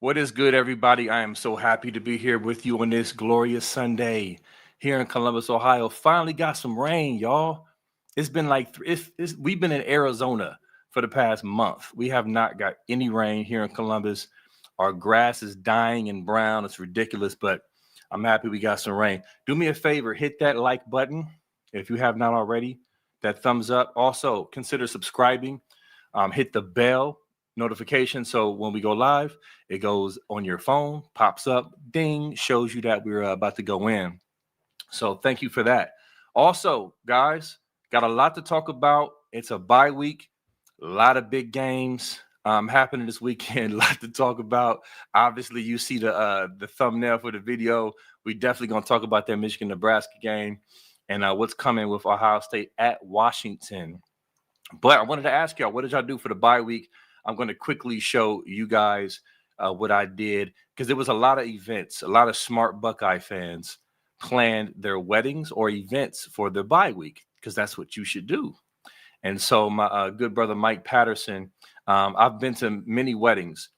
What is good, everybody? I am so happy to be here with you on this glorious Sunday here in Columbus, Ohio. Finally got some rain, y'all. It's been like we've been in Arizona for the past month. We have not got any rain here in Columbus. Our grass is dying and brown. It's ridiculous, but I'm happy we got some rain. Do me a favor, hit that like button if you have not already. That thumbs up. Also, consider subscribing. Hit the bell notification so when we go live, it goes on your phone, pops up, ding, shows you that we're about to go in. So thank you for that. Also, guys, got a lot to talk about. It's a bye week, a lot of big games happening this weekend. A lot to talk about. Obviously, you see the thumbnail for the video. We definitely gonna talk about that Michigan-Nebraska game and what's coming with Ohio State at Washington. But I wanted to ask y'all, what did y'all do for the bye week? I'm going to quickly show you guys what I did because there was a lot of events. A lot of smart Buckeye fans planned their weddings or events for their bye week because that's what you should do. And so my good brother Mike Patterson, I've been to many weddings,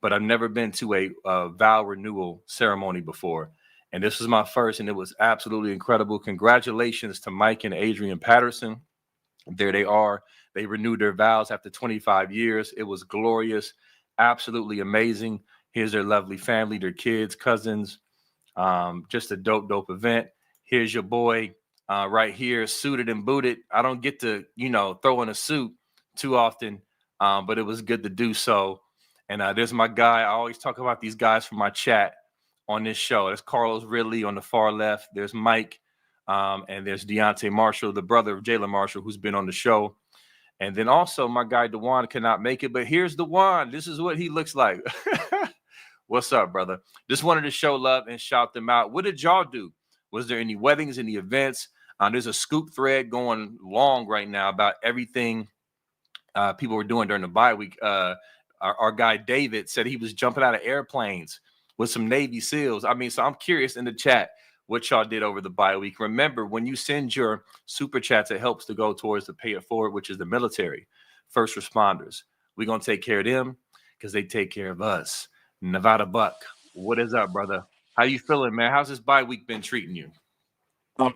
but I've never been to a vow renewal ceremony before. And this was my first, and it was absolutely incredible. Congratulations to Mike and Adrian Patterson. There they are. They renewed their vows after 25 years. It was glorious, absolutely amazing. Here's their lovely family, their kids, cousins. Just a dope event. Here's your boy right here, suited and booted. I don't get to, throw in a suit too often, but it was good to do so. And there's my guy. I always talk about these guys from my chat on this show. There's Carlos Ridley on the far left. There's Mike. And there's Deontay Marshall, the brother of Jalen Marshall, who's been on the show. And then also my guy Dewan cannot make it, but here's Dewan. This is what he looks like. What's up, brother? Just wanted to show love and shout them out. What did y'all do? Was there any weddings, any events? There's a scoop thread going long right now about everything people were doing during the bye week. Our guy David said he was jumping out of airplanes with some Navy SEALs. So I'm curious in the chat what y'all did over the bye week. Remember, when you send your super chats, it helps to go towards the pay it forward, which is the military, first responders. We're going to take care of them because they take care of us. Nevada Buck, what is up, brother? How you feeling, man? How's this bye week been treating you?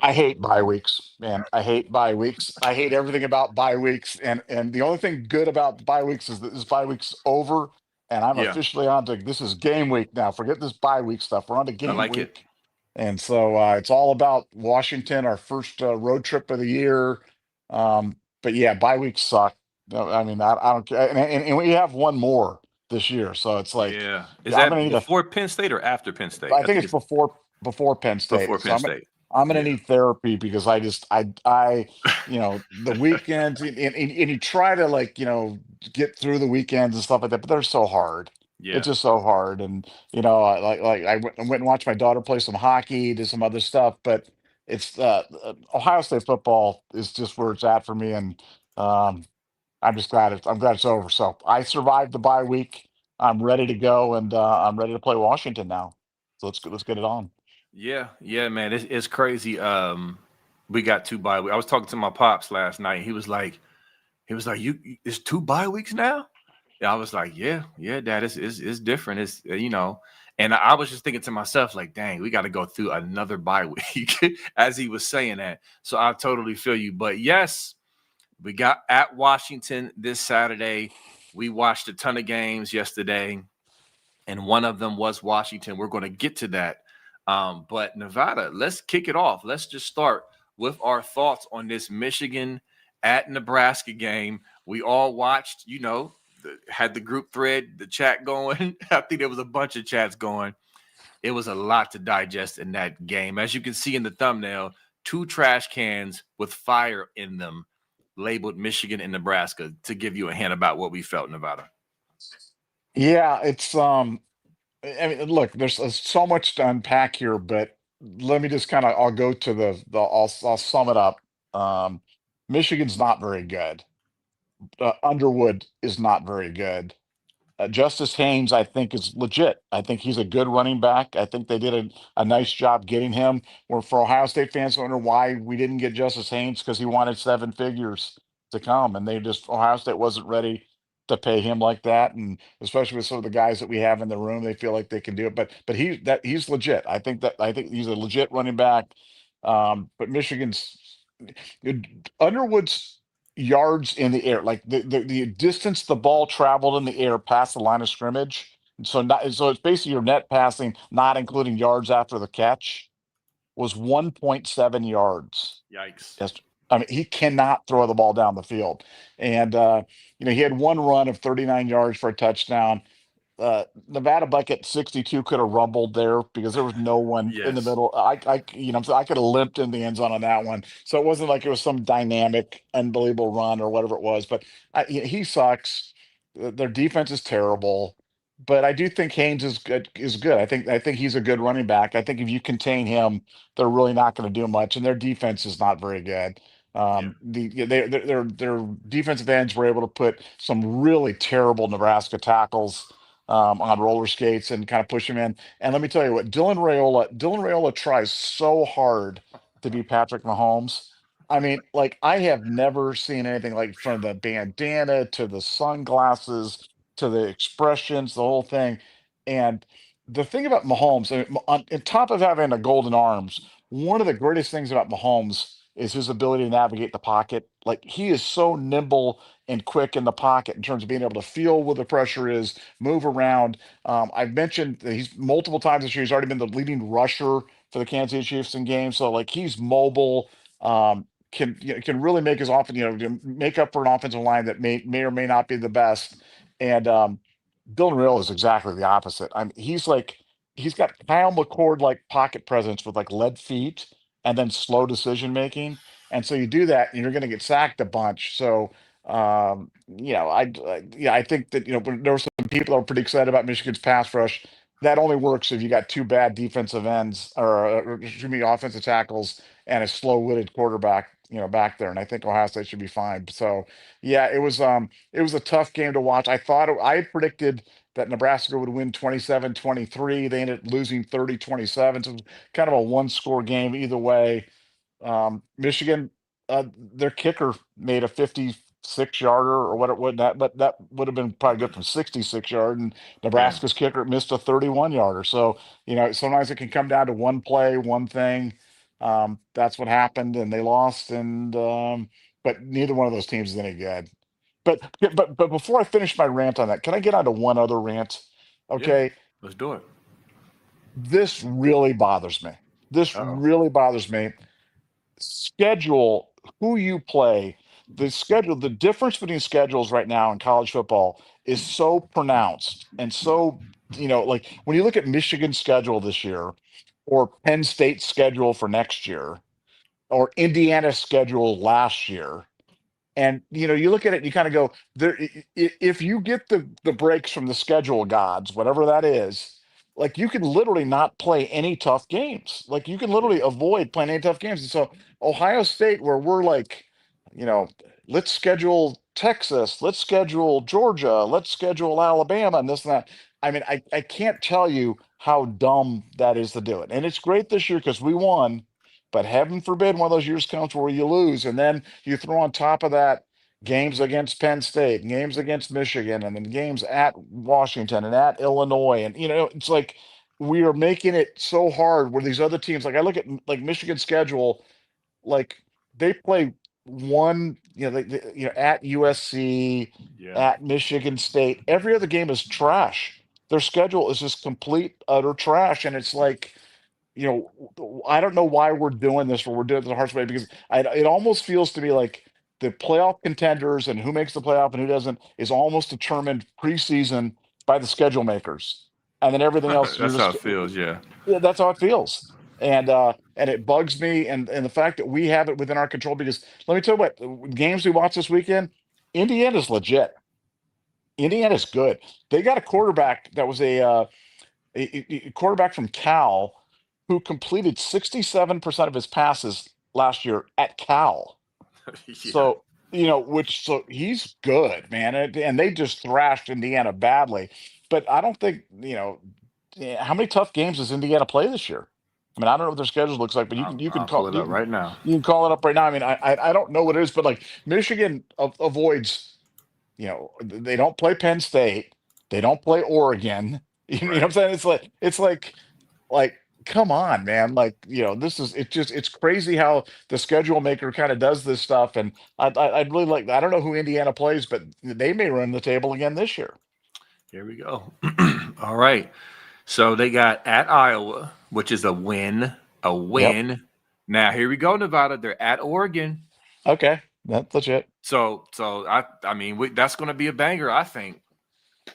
I hate bye weeks, man. I hate bye weeks. I hate everything about bye weeks. And the only thing good about bye weeks is that this bye week's over, and I'm officially on to this is game week now. Forget this bye week stuff. We're on to game week. And so it's all about Washington, our first road trip of the year. But yeah, bye weeks suck. I don't care. And we have one more this year, so it's like, yeah. Is that before Penn State or after Penn State? I think it's before Penn State. Before Penn State. I'm going to need therapy because I the weekends and you try to get through the weekends and stuff like that, but they're so hard. Yeah. It's just so hard. And, I went and watched my daughter play some hockey, did some other stuff, but it's Ohio State football is just where it's at for me. And I'm glad it's over. So I survived the bye week. I'm ready to go, and I'm ready to play Washington now. So let's get it on. Yeah, man, it's crazy. We got 2 bye weeks. I was talking to my pops last night. He was like, "You, it's 2 bye weeks now." Yeah, I was like, "Yeah, Dad, it's different. It's And I was just thinking to myself, like, "Dang, we got to go through another bye week." As he was saying that, so I totally feel you. But yes, we got at Washington this Saturday. We watched a ton of games yesterday, and one of them was Washington. We're going to get to that. But Nevada, let's kick it off. Let's just start with our thoughts on this Michigan at Nebraska game. We all watched, had the group thread, the chat going. I think there was a bunch of chats going. It was a lot to digest in that game. As you can see in the thumbnail, 2 trash cans with fire in them labeled Michigan and Nebraska to give you a hint about what we felt, Nevada. Yeah, it's look, there's so much to unpack here, but let me just I'll go to I'll sum it up. Michigan's not very good. Underwood is not very good. Justice Haynes, I think, is legit. I think he's a good running back. I think they did a nice job getting him. Or for Ohio State fans, wonder why we didn't get Justice Haynes because he wanted 7 figures to come, and Ohio State wasn't ready to pay him like that, and especially with some of the guys that we have in the room, they feel like they can do it. But he's legit. I think he's a legit running back. But Michigan's Underwood's yards in the air, like the distance the ball traveled in the air past the line of scrimmage. So it's basically your net passing, not including yards after the catch, was 1.7 yards. Yikes. Yes. I mean, he cannot throw the ball down the field. And he had one run of 39 yards for a touchdown. Nevada Bucket 62 could have rumbled there because there was no one in the Yes. middle. I could have limped in the end zone on that one. So it wasn't like it was some dynamic, unbelievable run or whatever it was. But he sucks. Their defense is terrible. But I do think Haynes is good. I think he's a good running back. I think if you contain him, they're really not going to do much. And their defense is not very good. Yeah. Their defensive ends were able to put some really terrible Nebraska tackles on roller skates and kind of push him in. And let me tell you what, Dylan Rayola tries so hard to be Patrick Mahomes. I mean, like I have never seen anything like from the bandana to the sunglasses to the expressions, the whole thing. And the thing about Mahomes, on top of having a golden arms, one of the greatest things about Mahomes is his ability to navigate the pocket. Like he is so nimble and quick in the pocket in terms of being able to feel where the pressure is, move around. I've mentioned that he's multiple times this year. He's already been the leading rusher for the Kansas City Chiefs in games. So like he's mobile, can really make his offense, make up for an offensive line that may or may not be the best. And Dylan Real is exactly the opposite. He's got Kyle McCord like pocket presence with like lead feet and then slow decision making. And so you do that and you're going to get sacked a bunch. So I think that there were some people that were pretty excited about Michigan's pass rush. That only works if you got two bad defensive ends or excuse me, offensive tackles and a slow-witted quarterback, back there. And I think Ohio State should be fine. So yeah, it was a tough game to watch. I had predicted that Nebraska would win 27-23. They ended up losing 30-27. So it was kind of a one-score game either way. Michigan, their kicker made a 56-yarder or what it would that, but that would have been probably good from 66 yard. And Man. Nebraska's kicker missed a 31-yarder. So sometimes it can come down to one play, one thing. That's what happened, and they lost. And but neither one of those teams is any good. But before I finish my rant on that, can I get on to one other rant? Yeah. Okay, Let's do it. this really bothers me. This Oh. really bothers me. Schedule who you play. The difference between schedules right now in college football is so pronounced and so, like when you look at Michigan's schedule this year or Penn State's schedule for next year or Indiana's schedule last year, and you look at it and you kind of go, there if you get the breaks from the schedule gods, whatever that is, like you can literally not play any tough games. Like you can Yeah. literally avoid playing any tough games. And so Ohio State, where we're like, you know, let's schedule Texas, let's schedule Georgia, let's schedule Alabama and this and that. I mean, I can't tell you how dumb that is to do it. And it's great this year because we won, but heaven forbid one of those years comes where you lose, and then you throw on top of that games against Penn State, and games against Michigan, and then games at Washington and at Illinois, and it's like we are making it so hard where these other teams, like I look at like Michigan's schedule, like they play one, at USC, Yeah. at Michigan State. Every other game is trash. Their schedule is just complete utter trash, and it's like I don't know why we're doing this, or we're doing it the harsh way, because it almost feels to me like the playoff contenders and who makes the playoff and who doesn't is almost determined preseason by the schedule makers, and then everything else you're That's how just it feels. Yeah. yeah, that's how it feels. And it bugs me, and the fact that we have it within our control, because let me tell you what, games we watched this weekend, Indiana's legit. Indiana's good. They got a quarterback that was a quarterback from Cal who completed 67% of his passes last year at Cal. Yeah. So, so he's good, man. And they just thrashed Indiana badly. But I don't think, how many tough games does Indiana play this year? I mean, I don't know what their schedule looks like, but I'll pull it up right now. you can call it up right now. I mean, I don't know what it is, but like Michigan avoids they don't play Penn State. They don't play Oregon. You know what I'm Right. saying? Like, come on, man. Like, it's crazy how the schedule maker kind of does this stuff. And I'd really like, I don't know who Indiana plays, but they may run the table again this year. Here we go. All right. So they got at Iowa, which is a win. A Yep. win. Now here we go, Nevada. They're at Oregon. Okay. That's legit. So I mean that's going to be a banger, I think.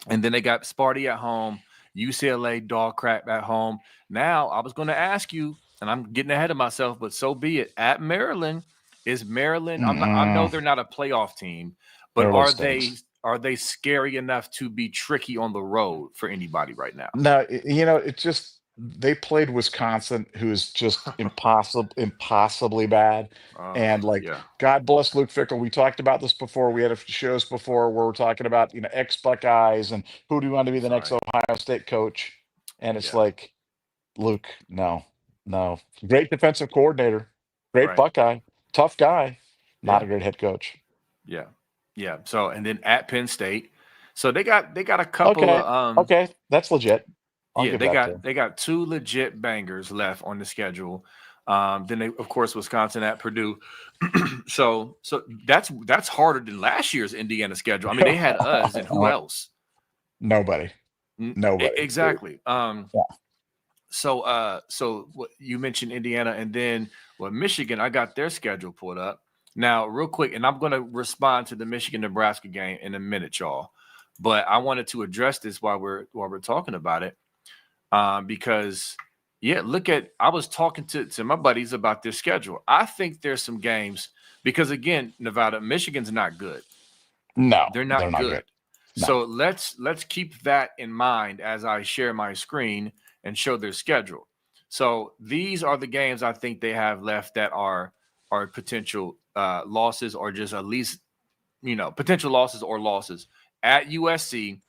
And then they got Sparty at home, UCLA dog crap at home. Now I was going to ask you, and I'm getting ahead of myself, but so be it. At Maryland, is Maryland? I know Mm-mm. they're not a playoff team, but Maryland stinks. are they scary enough to be tricky on the road for anybody right now? No, it's just they played Wisconsin, who is just impossibly bad. And like, Yeah, God bless Luke Fickle. We talked about this before. We had shows before where we're talking about, ex Buckeyes and who do you want to be the that's next right. Ohio State coach? And it's Yeah, like, Luke, no, no. Great defensive coordinator, great right. Buckeye, tough guy, not Yeah, a great head coach. yeah, yeah. So and then at Penn State, so they got a couple Okay, of okay, that's legit. I'll yeah, give that to him. they got two legit bangers left on the schedule. Then they, of course, Wisconsin at Purdue. So that's harder than last year's Indiana schedule. I mean, they had us and who else? Nobody, nobody. Exactly. Yeah. So what you mentioned Indiana, and then Michigan. I got their schedule pulled up now, real quick, and I'm going to respond to the Michigan-Nebraska game in a minute, y'all. But I wanted to address this while we're talking about it. Because yeah, I was talking to my buddies about their schedule. I think there's some games because again, Nevada, Michigan's not good. No, They're they're not not good. good. No. So let's keep that in mind as I share my screen and show their schedule. So these are the games I think they have left that are potential losses or just at least potential losses or losses at USC.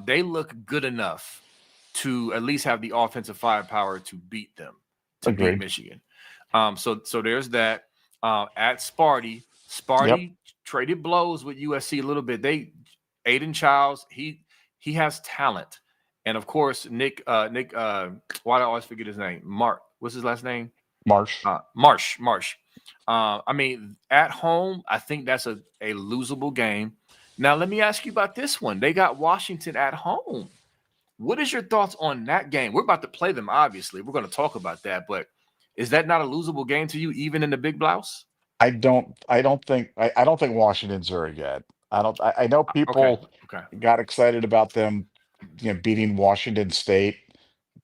They look good enough to at least have the offensive firepower to beat them, to beat Agreed. Michigan. So there's that. At Sparty, Yep. Sparty traded blows with USC a little bit. Aiden Childs, he has talent, and of course Nick. Why do I always forget his name? Mark. What's his last name? Marsh. Marsh. I mean, at home, I think that's a losable game. Now, let me ask you about this one. They got Washington at home. What is your thoughts on that game? We're about to play them, obviously. We're going to talk about that, but is that not a losable game to you, even in the big blouse? I don't think Washington's very good. I know Okay. people Okay. got excited about them, beating Washington State,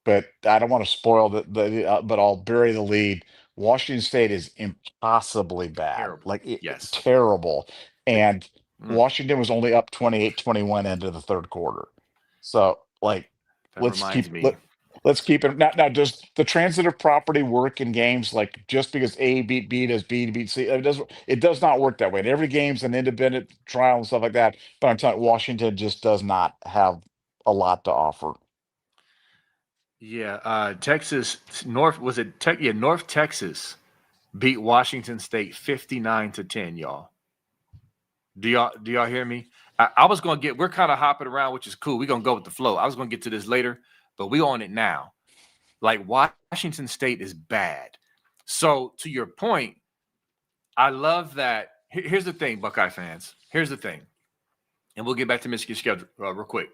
but I don't want to spoil but I'll bury the lead. Washington State is impossibly bad, Terrible. like Yes. terrible. They, And mm, Washington was only up 28-21 into the third quarter. So, like, that let's reminds keep me. let's keep it now. Does the transitive property work in games, like just because A beat B does B to beat C? It does not work that way. And every game's an independent trial and stuff like that. But I'm telling you, Washington just does not have a lot to offer. Yeah. Texas North was it Tech? Yeah, North Texas beat Washington State 59-10, y'all. Do y'all hear me? I was gonna get we're kind of hopping around, which is cool. We're gonna go with the flow. I was gonna get to this later, but we on it now. Like Washington State is bad. So to your point, I love that. Here's the thing, Buckeye fans. Here's the thing, and we'll get back to Michigan's schedule real quick.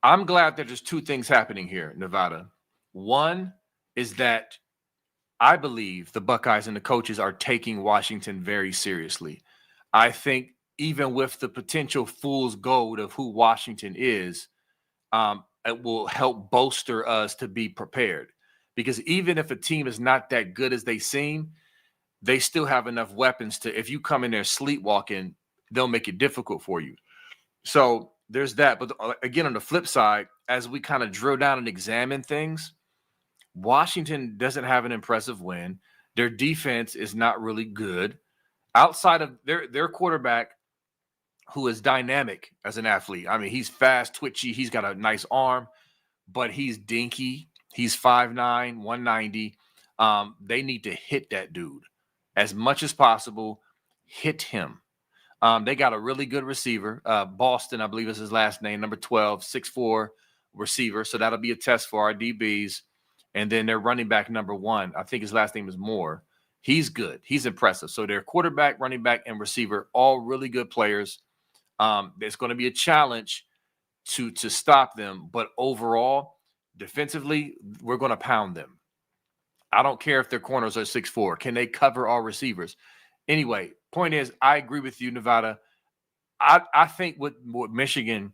I'm glad that there's two things happening here, Nevada. One is that I believe the Buckeyes and the coaches are taking Washington very seriously. I think even with the potential fool's gold of who Washington is, it will help bolster us to be prepared. Because even if a team is not that good as they seem, they still have enough weapons to, if you come in there sleepwalking, they'll make it difficult for you. So there's that. But again, on the flip side, as we kind of drill down and examine things, Washington doesn't have an impressive win. Their defense is not really good. Outside of their quarterback, who is dynamic as an athlete. I mean, he's fast, twitchy. He's got a nice arm, but he's dinky. He's 5'9", 190. They need to hit that dude as much as possible. Hit him. They got a really good receiver. Boston, I believe is his last name, number 12, 6'4" receiver. So that'll be a test for our DBs. And then their running back, number 1, I think his last name is Moore. He's good. He's impressive. So their quarterback, running back, and receiver, all really good players. There's going to be a challenge to stop them. But overall, defensively, we're going to pound them. I don't care if their corners are 6'4". Can they cover all receivers? Anyway, point is, I agree with you, Nevada. I think with Michigan,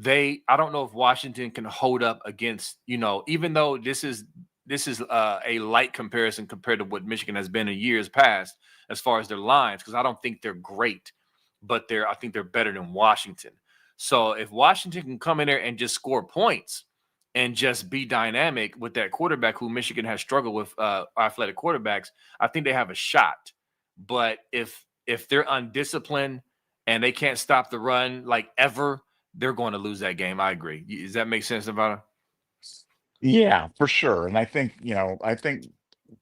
I don't know if Washington can hold up against, even though this is a light comparison compared to what Michigan has been in years past as far as their lines, because I don't think they're great, but I think they're better than Washington. So if Washington can come in there and just score points and just be dynamic with that quarterback who Michigan has struggled with, athletic quarterbacks, I think they have a shot. But if they're undisciplined and they can't stop the run like ever, they're going to lose that game. I agree. Does that make sense, Nevada? Yeah, for sure. And I think,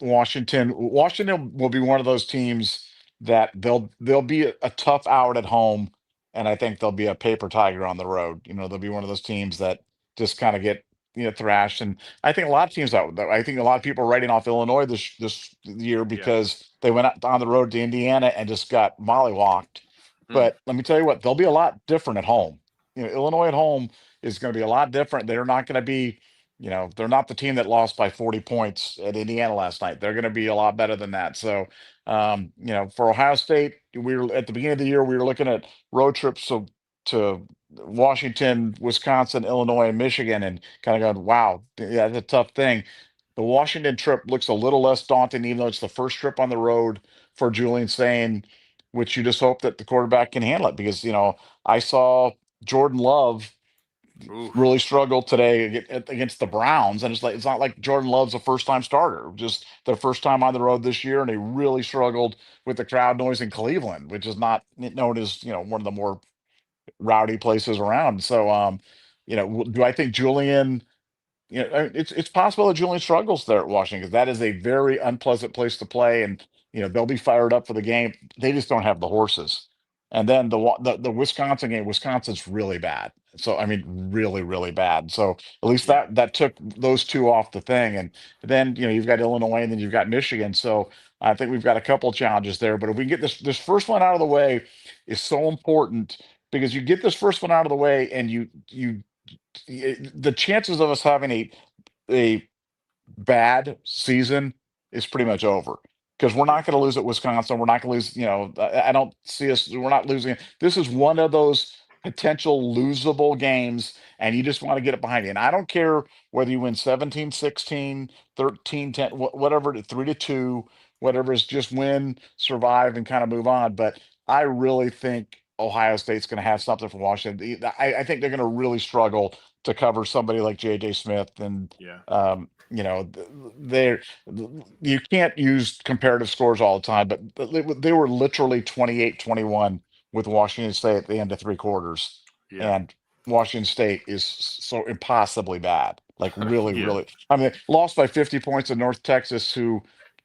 Washington will be one of those teams that they'll be a tough out at home, and I think they'll be a paper tiger on the road. They'll be one of those teams that just kind of get thrashed. And I think a lot of teams I think a lot of people are writing off Illinois this year because they went out on the road to Indiana and just got mollywopped. But let me tell you what, they'll be a lot different at home. Illinois at home is going to be a lot different. They're not going to be they're not the team that lost by 40 points at Indiana last night. They're going to be a lot better than that. So, for Ohio State, we were at the beginning of the year, we were looking at road trips to Washington, Wisconsin, Illinois, and Michigan, and kind of going, wow, yeah, that's a tough thing. The Washington trip looks a little less daunting, even though it's the first trip on the road for Julian Sane, which you just hope that the quarterback can handle it, because, I saw Jordan Love really struggled today against the Browns, and it's not like Jordan Love's a first-time starter, just their first time on the road this year, and they really struggled with the crowd noise in Cleveland, which is not known as one of the more rowdy places around. So, do I think Julian? It's possible that Julian struggles there at Washington, because that is a very unpleasant place to play, and they'll be fired up for the game. They just don't have the horses. And then the Wisconsin game, Wisconsin's really bad. So I mean, really, really bad. So at least that took those two off the thing. And then you've got Illinois, and then you've got Michigan. So I think we've got a couple of challenges there. But if we can get this first one out of the way, is so important, because you get this first one out of the way, and the chances of us having a bad season is pretty much over, because we're not going to lose at Wisconsin. We're not going to lose. I don't see us. We're not losing. This is one of those potential losable games, and you just want to get it behind you. And I don't care whether you win 17-16, 13-10, whatever, 3-2, whatever, is just win, survive, and kind of move on. But I really think Ohio State's going to have something from Washington. I think they're going to really struggle to cover somebody like J.J. Smith, and they're you can't use comparative scores all the time, but they were literally 28-21 with Washington State at the end of three quarters, and Washington State is so impossibly bad, like really, really. I mean, lost by 50 points in North Texas, who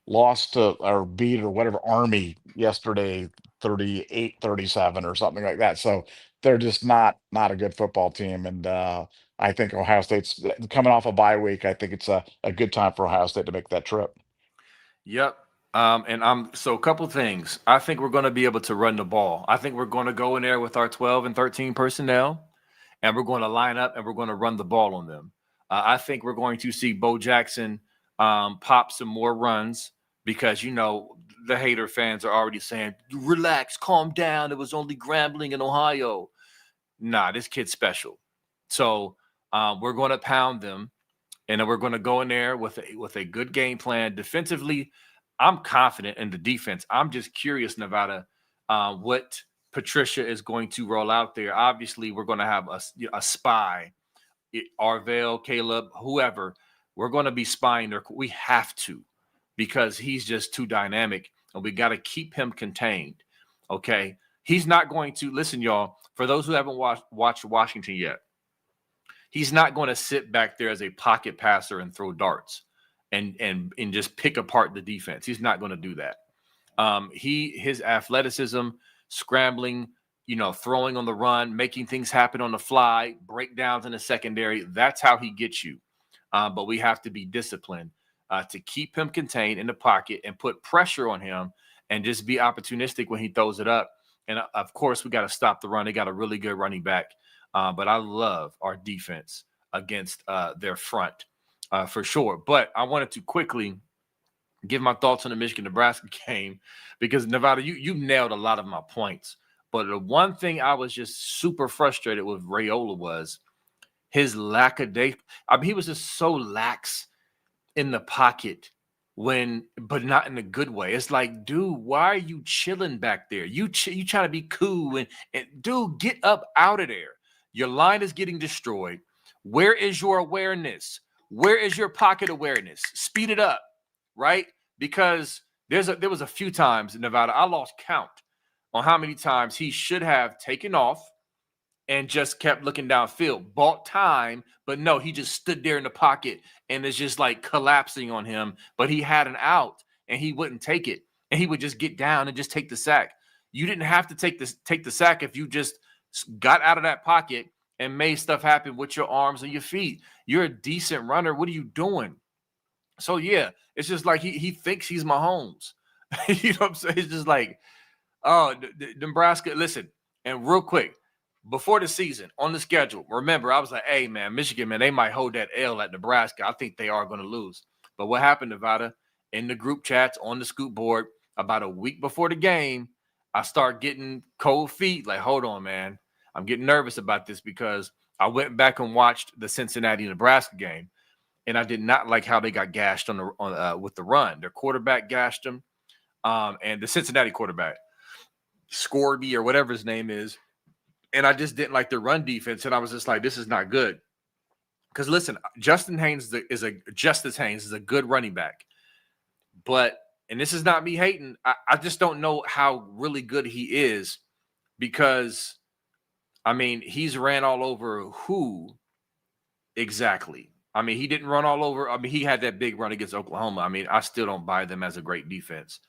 lost to or beat or whatever Army yesterday, 38-37 or something like that. So they're just not a good football team, and I think Ohio State's coming off a bye week. I think it's a good time for Ohio State to make that trip. Yep. So a couple things. I think we're going to be able to run the ball. I think we're going to go in there with our 12 and 13 personnel, and we're going to line up and we're going to run the ball on them. I think we're going to see Bo Jackson pop some more runs, because, the hater fans are already saying, relax, calm down. It was only Grambling in Ohio. Nah, this kid's special. So we're going to pound them, and then we're going to go in there with a good game plan. Defensively, I'm confident in the defense. I'm just curious, Nevada, what Patricia is going to roll out there. Obviously, we're going to have a spy, Arvell, Caleb, whoever. We're going to be spying there. We have to, because he's just too dynamic, and we got to keep him contained. Okay, he's not going to listen, y'all. For those who haven't watched Washington yet, he's not going to sit back there as a pocket passer and throw darts and just pick apart the defense. He's not going to do that. His athleticism scrambling, throwing on the run, making things happen on the fly, breakdowns in the secondary. That's how he gets you. But we have to be disciplined to keep him contained in the pocket and put pressure on him and just be opportunistic when he throws it up. And of course, we got to stop the run. They got a really good running back. But I love our defense against their front for sure. But I wanted to quickly give my thoughts on the Michigan-Nebraska game because, Nevada, you nailed a lot of my points. But the one thing I was just super frustrated with Raiola was his lackadaisical. I mean, he was just so lax in the pocket but not in a good way. It's like, dude, why are you chilling back there? You trying to be cool and dude, get up out of there. Your line is getting destroyed. Where is your awareness? Where is your pocket awareness? Speed it up, right? Because there was a few times in Nevada I lost count on how many times he should have taken off and just kept looking downfield, bought time, but no, he just stood there in the pocket and it's just like collapsing on him. But he had an out and he wouldn't take it, and he would just get down and just take the sack. You didn't have to take the sack if you just got out of that pocket and made stuff happen with your arms and your feet. You're a decent runner. What are you doing? So yeah, it's just like he thinks he's Mahomes. You know what I'm saying? It's just like, oh, Nebraska. Listen, and real quick, before the season on the schedule, remember, I was like, hey, man, Michigan, man, they might hold that L at Nebraska. I think they are going to lose. But what happened, Nevada? In the group chats on the scoop board, about a week before the game, I start getting cold feet. Like, hold on, man. I'm getting nervous about this because I went back and watched the Cincinnati-Nebraska game, and I did not like how they got gashed with the run. Their quarterback gashed them, and the Cincinnati quarterback, Scorby or whatever his name is. And I just didn't like the run defense. And I was just like, this is not good. Because listen, Justice Haynes is a good running back. But, and this is not me hating, I just don't know how really good he is because, I mean, he's ran all over who exactly? I mean, he didn't run all over. I mean, he had that big run against Oklahoma. I mean, I still don't buy them as a great defense.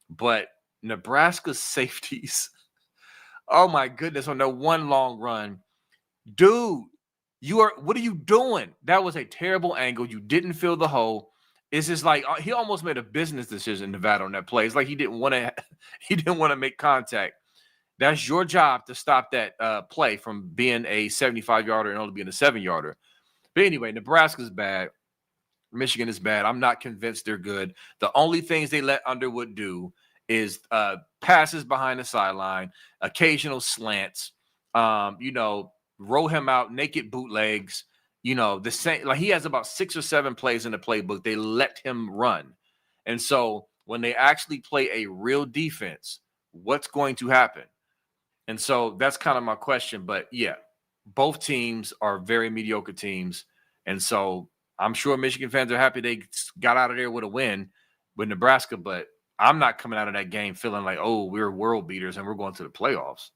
But Nebraska's safeties, oh my goodness, on that one long run. Dude, what are you doing? That was a terrible angle. You didn't fill the hole. It's just like he almost made a business decision, Nevada, on that play. It's like he didn't want to make contact. That's your job to stop that play from being a 75-yarder and only being a 7-yarder. But anyway, Nebraska's bad. Michigan is bad. I'm not convinced they're good. The only things they let Underwood do is passes behind the sideline, occasional slants, roll him out, naked bootlegs, the same. Like, he has about 6 or 7 plays in the playbook. They let him run. And so when they actually play a real defense, what's going to happen? And so that's kind of my question. But yeah, both teams are very mediocre teams. And so I'm sure Michigan fans are happy they got out of there with a win with Nebraska, but I'm not coming out of that game feeling like, oh, we're world beaters and we're going to the playoffs.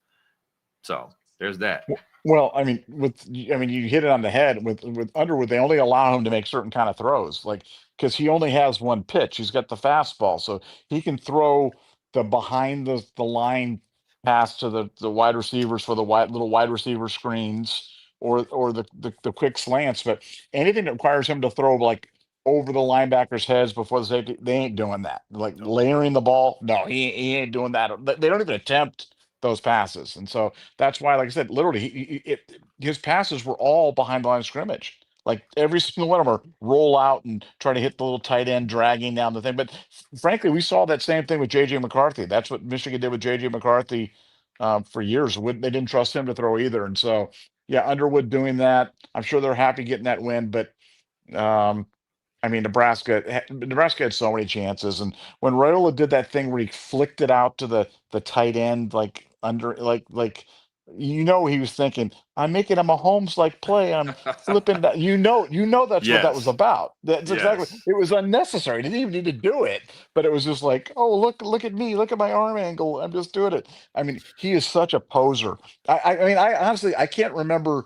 So there's that. Well, I mean, you hit it on the head with Underwood. They only allow him to make certain kind of throws, like, because he only has one pitch. He's got the fastball, so he can throw the behind the line pass to the wide receivers for the little wide receiver screens, or the quick slants. But anything that requires him to throw like over the linebackers' heads before the safety, they ain't doing that. Like layering the ball, no, he ain't doing that. They don't even attempt those passes, and so that's why, like I said, literally, his passes were all behind the line of scrimmage. Like every single one of them are roll out and try to hit the little tight end, dragging down the thing. But frankly, we saw that same thing with JJ McCarthy. That's what Michigan did with JJ McCarthy for years. They didn't trust him to throw either, and so yeah, Underwood doing that. I'm sure they're happy getting that win, but I mean, Nebraska had so many chances, and when Raiola did that thing where he flicked it out to the tight end, like under, he was thinking, I'm making a Mahomes like play. I'm flipping that. That's what that was Yes. about. That's exactly. Yes. It was unnecessary. He didn't even need to do it, but it was just like, oh, look at me, look at my arm angle. I'm just doing it. I mean, he is such a poser. I mean, I honestly, I can't remember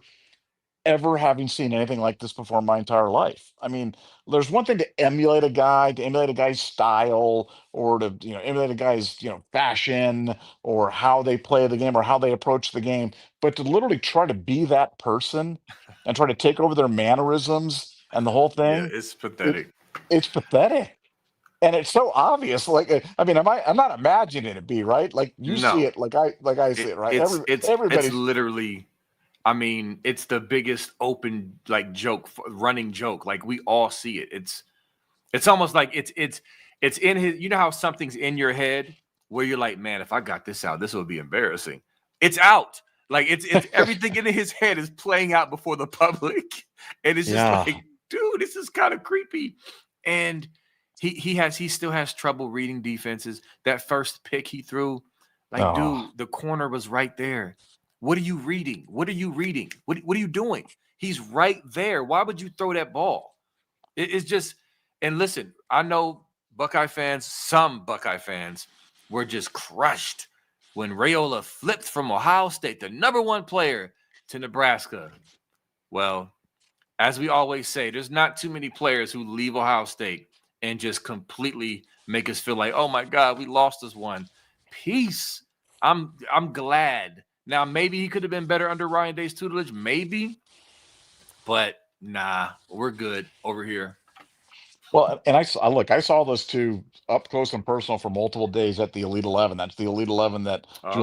ever having seen anything like this before in my entire life. I mean, there's one thing to emulate a guy, to emulate a guy's style, or to emulate a guy's fashion, or how they play the game, or how they approach the game, but to literally try to be that person and try to take over their mannerisms and the whole Yeah, thing, it's it pathetic. it's pathetic. And it's so obvious. Like, I mean, I'm not imagining it, be right. Like you see No, it, like I see it, right? it's Everybody's literally. I mean, it's the biggest open like joke, running joke. Like we all see it. It's almost like it's in his. You know how something's in your head where you're like, man, if I got this out, this would be embarrassing. It's out. Like it's everything in his head is playing out before the public, and it's just yeah. like, dude, this is kind of creepy. And he still has trouble reading defenses. That first pick he threw, like, Oh, dude, the corner was right there. What are you reading? What are you reading? What are you doing? He's right there. Why would you throw that ball? It's just, and listen, I know Buckeye fans, some Buckeye fans were just crushed when Rayola flipped from Ohio State, the number one player, to Nebraska. Well, as we always say, there's not too many players who leave Ohio State and just completely make us feel like, oh my God, we lost this one. Peace. I'm glad. Now maybe he could have been better under Ryan Day's tutelage, maybe, but nah, we're good over here. well, and look, I saw those two up close and personal for multiple days at the Elite 11. That's the Elite 11 that Okay.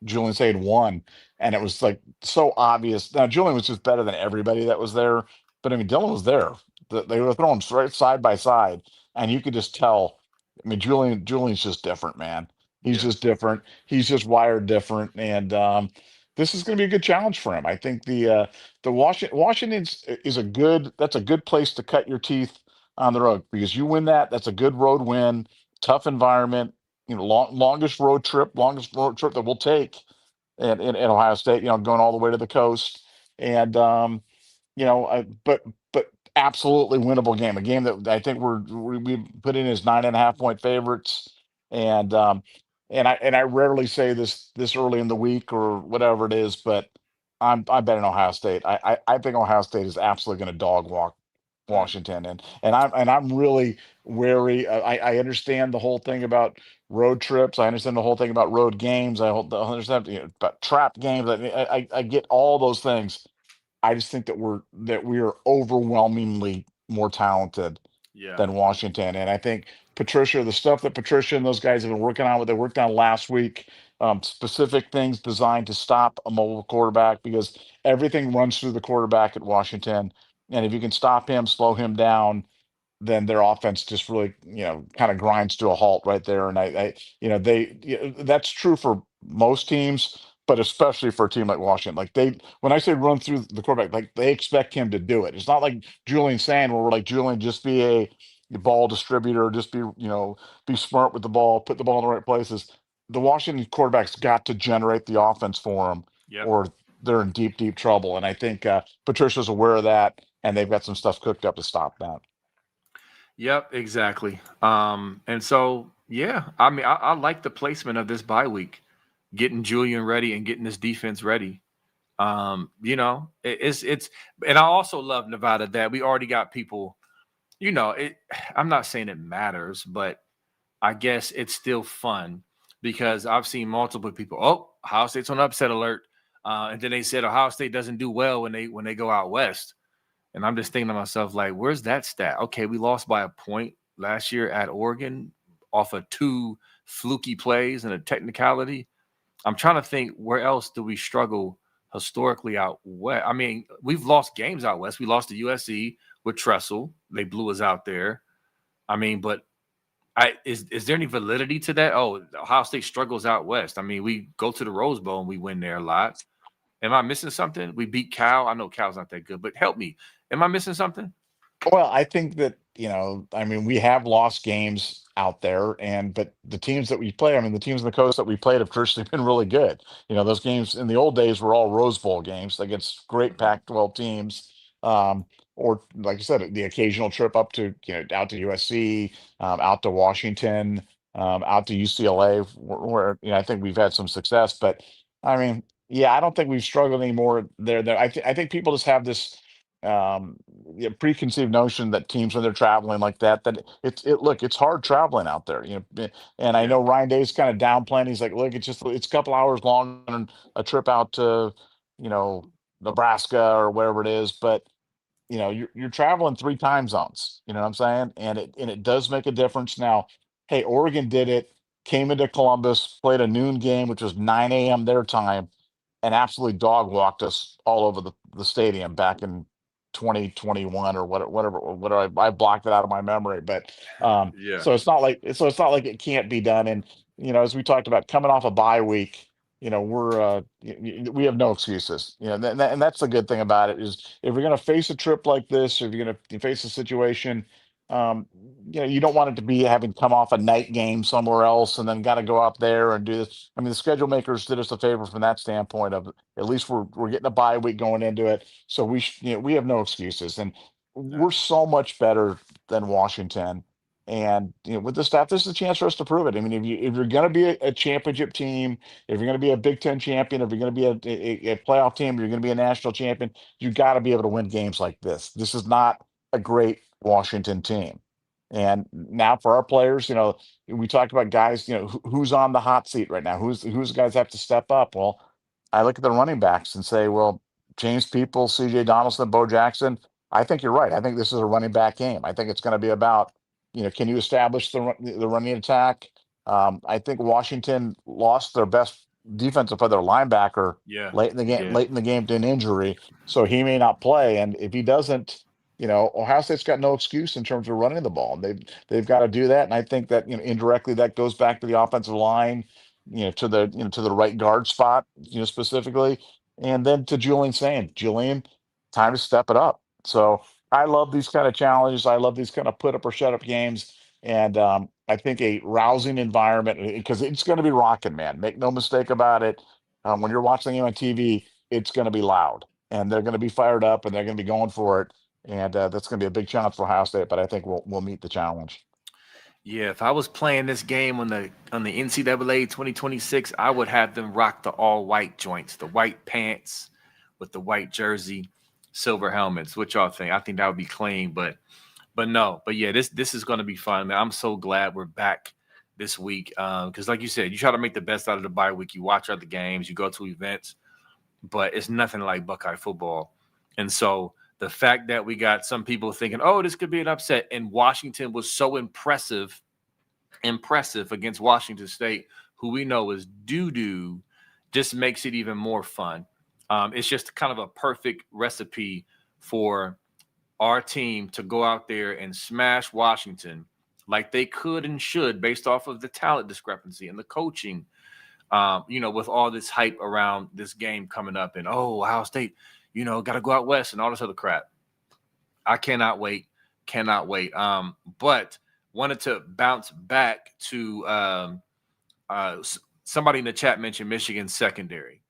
Julian saying won, and it was like so obvious. Now Julian was just better than everybody that was there, but I mean Dylan was there. They were throwing right side by side, and you could just tell. I mean Julian's just different, man. He's Yeah. just different. He's just wired different, and this is going to be a good challenge for him. I think the Washington's is a good. That's a good place to cut your teeth on the road because you win that. That's a good road win. Tough environment. Longest road trip that we'll take in Ohio State. Going all the way to the coast, and but absolutely winnable game. A game that I think we put in as 9.5 point favorites, and I rarely say this early in the week or whatever it is, but I'm betting Ohio State. I think Ohio State is absolutely going to dog walk Mm, Washington, and I'm really wary. I understand the whole thing about road trips. I understand the whole thing about road games. I understand about trap games. I get all those things. I just think that we are overwhelmingly more talented yeah. than Washington, and I think Patricia, the stuff that Patricia and those guys have been working on, what they worked on last week, specific things designed to stop a mobile quarterback because everything runs through the quarterback at Washington, and if you can stop him, slow him down, then their offense just really, kind of grinds to a halt right there. And that's true for most teams, but especially for a team like Washington. Like when I say run through the quarterback, like they expect him to do it. It's not like Julian saying where we're like, Julian, just be a ball distributor, just be smart with the ball, put the ball in the right places. The Washington quarterback's got to generate the offense for him, Yep. or they're in deep, deep trouble. And I think Patricia's aware of that, and they've got some stuff cooked up to stop that. Yep, exactly. And so yeah, I mean, I like the placement of this bye week, getting Julian ready and getting this defense ready. It's and I also love Nevada that we already got people, I'm not saying it matters, but I guess it's still fun because I've seen multiple people, oh, Ohio State's on upset alert. And then they said Ohio State doesn't do well when they go out west. And I'm just thinking to myself, like, where's that stat? Okay, we lost by a point last year at Oregon off of two fluky plays and a technicality. I'm trying to think where else do we struggle historically out west. I mean, we've lost games out west. We lost to USC with Tressel. They blew us out there. I mean, but is there any validity to that? Oh, Ohio State struggles out west. I mean, we go to the Rose Bowl and we win there a lot. Am I missing something? We beat Cal. I know Cal's not that good, but help me. Am I missing something? Well, I think that, I mean, we have lost games out there, but the teams that we play, I mean, the teams on the coast that we played have traditionally been really good. Those games in the old days were all Rose Bowl games against great Mhm. Pac-12 teams. Or like I said, the occasional trip up to, out to USC, out to Washington, out to UCLA, where I think we've had some success. But I mean, Yeah, I don't think we've struggled anymore there. I think people just have this um preconceived notion that teams when they're traveling like that, that look, it's hard traveling out there, and I Yeah, know Ryan Day's kind of downplaying. He's like, look, it's a couple hours long than a trip out to, you know, Nebraska or wherever it is, but you're traveling three time zones, you know what I'm saying? And it does make a difference. Now, hey, Oregon did it, came into Columbus, played a noon game, which was 9 a.m. their time, and absolutely dog walked us all over the stadium back in 2021 or whatever. I blocked it out of my memory, but yeah, so it's not like it can't be done. And as we talked about coming off a bye week, we have no excuses. And that's the good thing about it is if you're going to face a trip like this, or if you're going to face a situation, um, you don't want it to be having come off a night game somewhere else and then got to go out there and do this. I mean, the schedule makers did us a favor from that standpoint of at least we're getting a bye week going into it, so we have no excuses, and yeah, we're so much better than Washington. And with the staff, this is a chance for us to prove it. I mean, if you're going to be a championship team, if you're going to be a Big Ten champion, if you're going to be a playoff team, you're going to be a national champion, you got to be able to win games like this. This is not a great Washington team. And now for our players, we talked about guys, who's on the hot seat right now, who's the guys have to step up. Well, I look at the running backs and say, well, James People, CJ Donaldson, Bo Jackson. I think you're right. I think this is a running back game. I think it's going to be about, can you establish the running attack? I think Washington lost their best defensive player, their linebacker, yeah, late in the he game, did. late in the game to an injury, so he may not play. And if he doesn't, Ohio State's got no excuse in terms of running the ball. They've got to do that, and I think that indirectly that goes back to the offensive line, to the right guard spot, specifically, and then to Julian saying, Julian, time to step it up. So I love these kind of challenges. I love these kind of put up or shut up games. And I think a rousing environment, because it's going to be rocking, man. Make no mistake about it. When you're watching them on TV, it's going to be loud, and they're going to be fired up, and they're going to be going for it. And that's going to be a big challenge for Ohio State, but I think we'll meet the challenge. Yeah, if I was playing this game on the NCAA 2026, I would have them rock the all white joints, the white pants with the white jersey, silver helmets. What y'all think? I think that would be clean, but no, but yeah, this is going to be fun, man. I'm so glad we're back this week because, like you said, you try to make the best out of the bye week. You watch other games, you go to events, but it's nothing like Buckeye football. And so the fact that we got some people thinking, oh, this could be an upset, and Washington was so impressive against Washington State, who we know is doo doo, just makes it even more fun. It's just kind of a perfect recipe for our team to go out there and smash Washington like they could and should based off of the talent discrepancy and the coaching. With all this hype around this game coming up and, oh, Ohio State, got to go out west and all this other crap. I cannot wait. Cannot wait. But wanted to bounce back to somebody in the chat mentioned Michigan's secondary.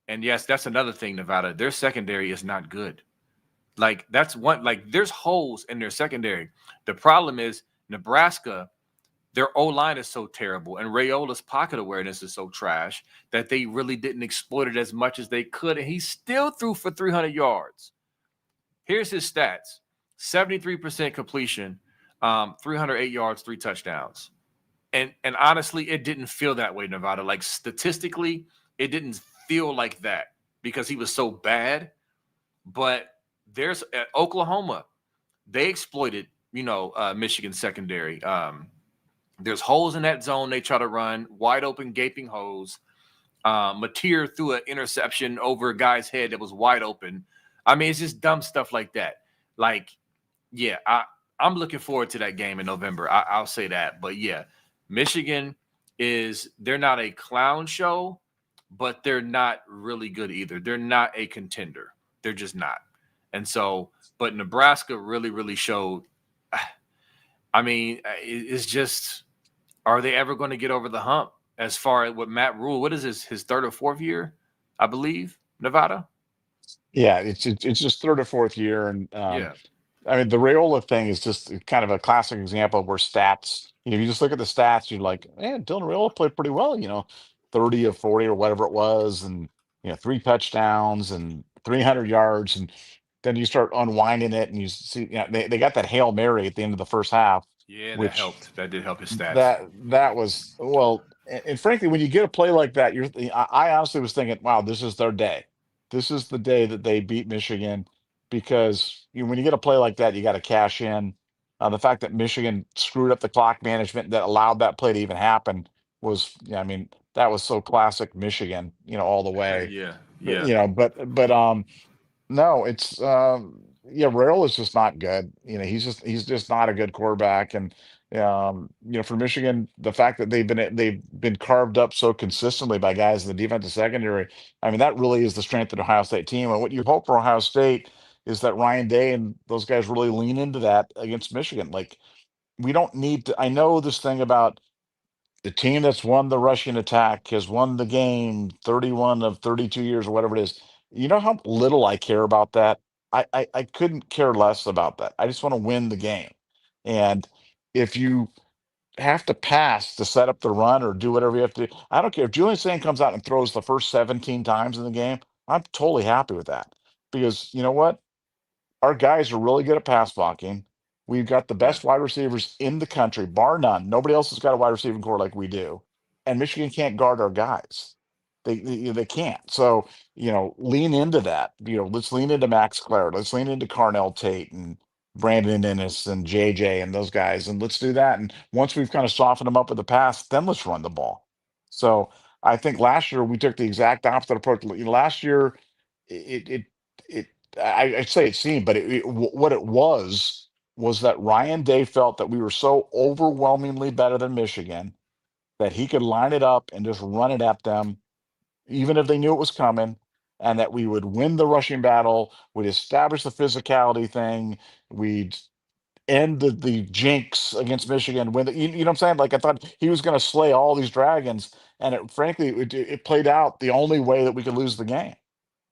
And yes, that's another thing, Nevada. Their secondary is not good. Like that's one. Like there's holes in their secondary. The problem is Nebraska. Their O line is so terrible, and Rayola's pocket awareness is so trash that they really didn't exploit it as much as they could. And he still threw for 300 yards. Here's his stats: 73% completion, 308 yards, 3 touchdowns. And honestly, it didn't feel that way, Nevada. Like statistically, it didn't feel like that because he was so bad. But there's at Oklahoma, they exploited, Michigan secondary. There's holes in that zone they try to run, wide open, gaping holes. Mateer threw an interception over a guy's head that was wide open. I mean, it's just dumb stuff like that. Like, yeah, I'm looking forward to that game in November. I'll say that. But yeah, Michigan they're not a clown show, but they're not really good either. They're not a contender. They're just not. And so, but Nebraska really, really showed. I mean, it's just, are they ever going to get over the hump as far as what Matt Rule? What is his third or fourth year, I believe, Nevada? Yeah, it's just third or fourth year, and Yeah, I mean, the Rayola thing is just kind of a classic example of where stats, if you just look at the stats, you're like, man, Dylan Rayola played pretty well, 30 or 40 or whatever it was. And, three touchdowns and 300 yards, and then you start unwinding it, and you see, they got that Hail Mary at the end of the first half, Yeah, that which helped. That did help his stats. that was, well, and frankly, when you get a play like that, I honestly was thinking, wow, this is their day. This is the day that they beat Michigan, because when you get a play like that, you got to cash in. The fact that Michigan screwed up the clock management that allowed that play to even happen was, yeah, I mean, that was so classic Michigan, all the way. Yeah, But yeah, no, it's yeah, Rail is just not good. He's just not a good quarterback. And for Michigan, the fact that they've been carved up so consistently by guys in the defensive secondary, I mean, that really is the strength of the Ohio State team. And what you hope for Ohio State is that Ryan Day and those guys really lean into that against Michigan. Like, we don't need to. I know this thing about the team that's won the rushing attack has won the game 31 of 32 years or whatever it is. You know how little I care about that? I couldn't care less about that. I just want to win the game. And if you have to pass to set up the run or do whatever you have to do, I don't care. If Julian Sand comes out and throws the first 17 times in the game, I'm totally happy with that. Because you know what? Our guys are really good at pass blocking. We've got the yeah, best wide receivers in the country, bar none. Nobody else has got a wide receiving core like we do. And Michigan can't guard our guys. They can't. So, lean into that. Let's lean into Max Clare. Let's lean into Carnell Tate and Brandon Ennis and JJ and those guys. And let's do that. And once we've kind of softened them up with the pass, then let's run the ball. So I think last year we took the exact opposite approach. Last year, it it it I'd say it seemed, but what it was that Ryan Day felt that we were so overwhelmingly better than Michigan that he could line it up and just run it at them, even if they knew it was coming, and that we would win the rushing battle, we'd establish the physicality thing, we'd end the jinx against Michigan. You know what I'm saying? Like, I thought he was going to slay all these dragons, and frankly, it played out the only way that we could lose the game.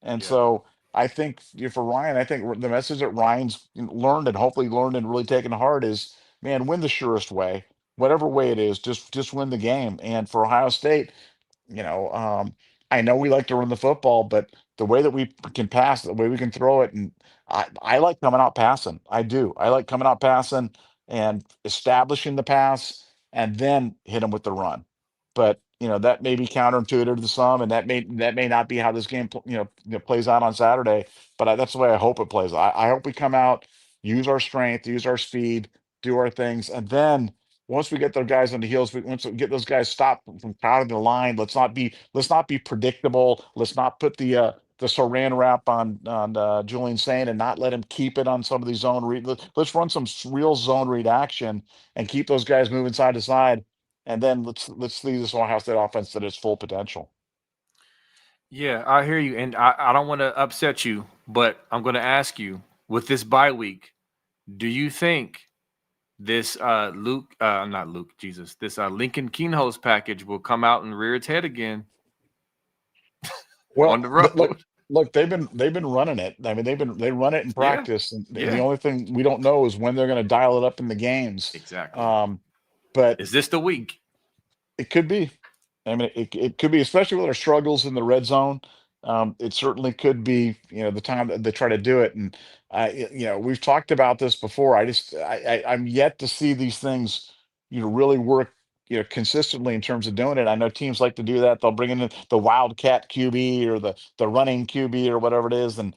And yeah. so I think, for Ryan, I think the message that Ryan's learned and hopefully learned and really taken to heart is, man, win the surest way, whatever way it is, just win the game. And for Ohio State, you know, um, I know we like to run the football, but the way that we can pass, the way we can throw it, and I like coming out passing. I do. I like coming out passing and establishing the pass, and then hit them with the run. But that may be counterintuitive to some, and that may not be how this game plays out on Saturday. But that's the way I hope it plays. I hope we come out, use our strength, use our speed, do our things, and then once we get those guys on the heels, once we get those guys stopped from crowding the line, let's not be predictable. Let's not put the Saran wrap on Julian Sane and not let him keep it on some of these zone read. Let's run some real zone read action and keep those guys moving side to side, and then let's leave this Ohio State offense to its full potential. Yeah, I hear you, and I don't want to upset you, but I'm going to ask you with this bye week, do you think this not Luke, Jesus, this Lincoln Keenholz package will come out and rear its head again on the Well, look, road? look, they've been running it. I mean, they run it in Yeah, practice, and the yeah, only thing we don't know is when they're going to dial it up in the games. exactly. Um, but Is this the week? it could be. I mean, it could be, especially with our struggles in the red zone. It certainly could be, the time that they try to do it. And we've talked about this before. I'm yet to see these things, really work, consistently in terms of doing it. I know teams like to do that. They'll bring in the Wildcat QB or the running QB or whatever it is, and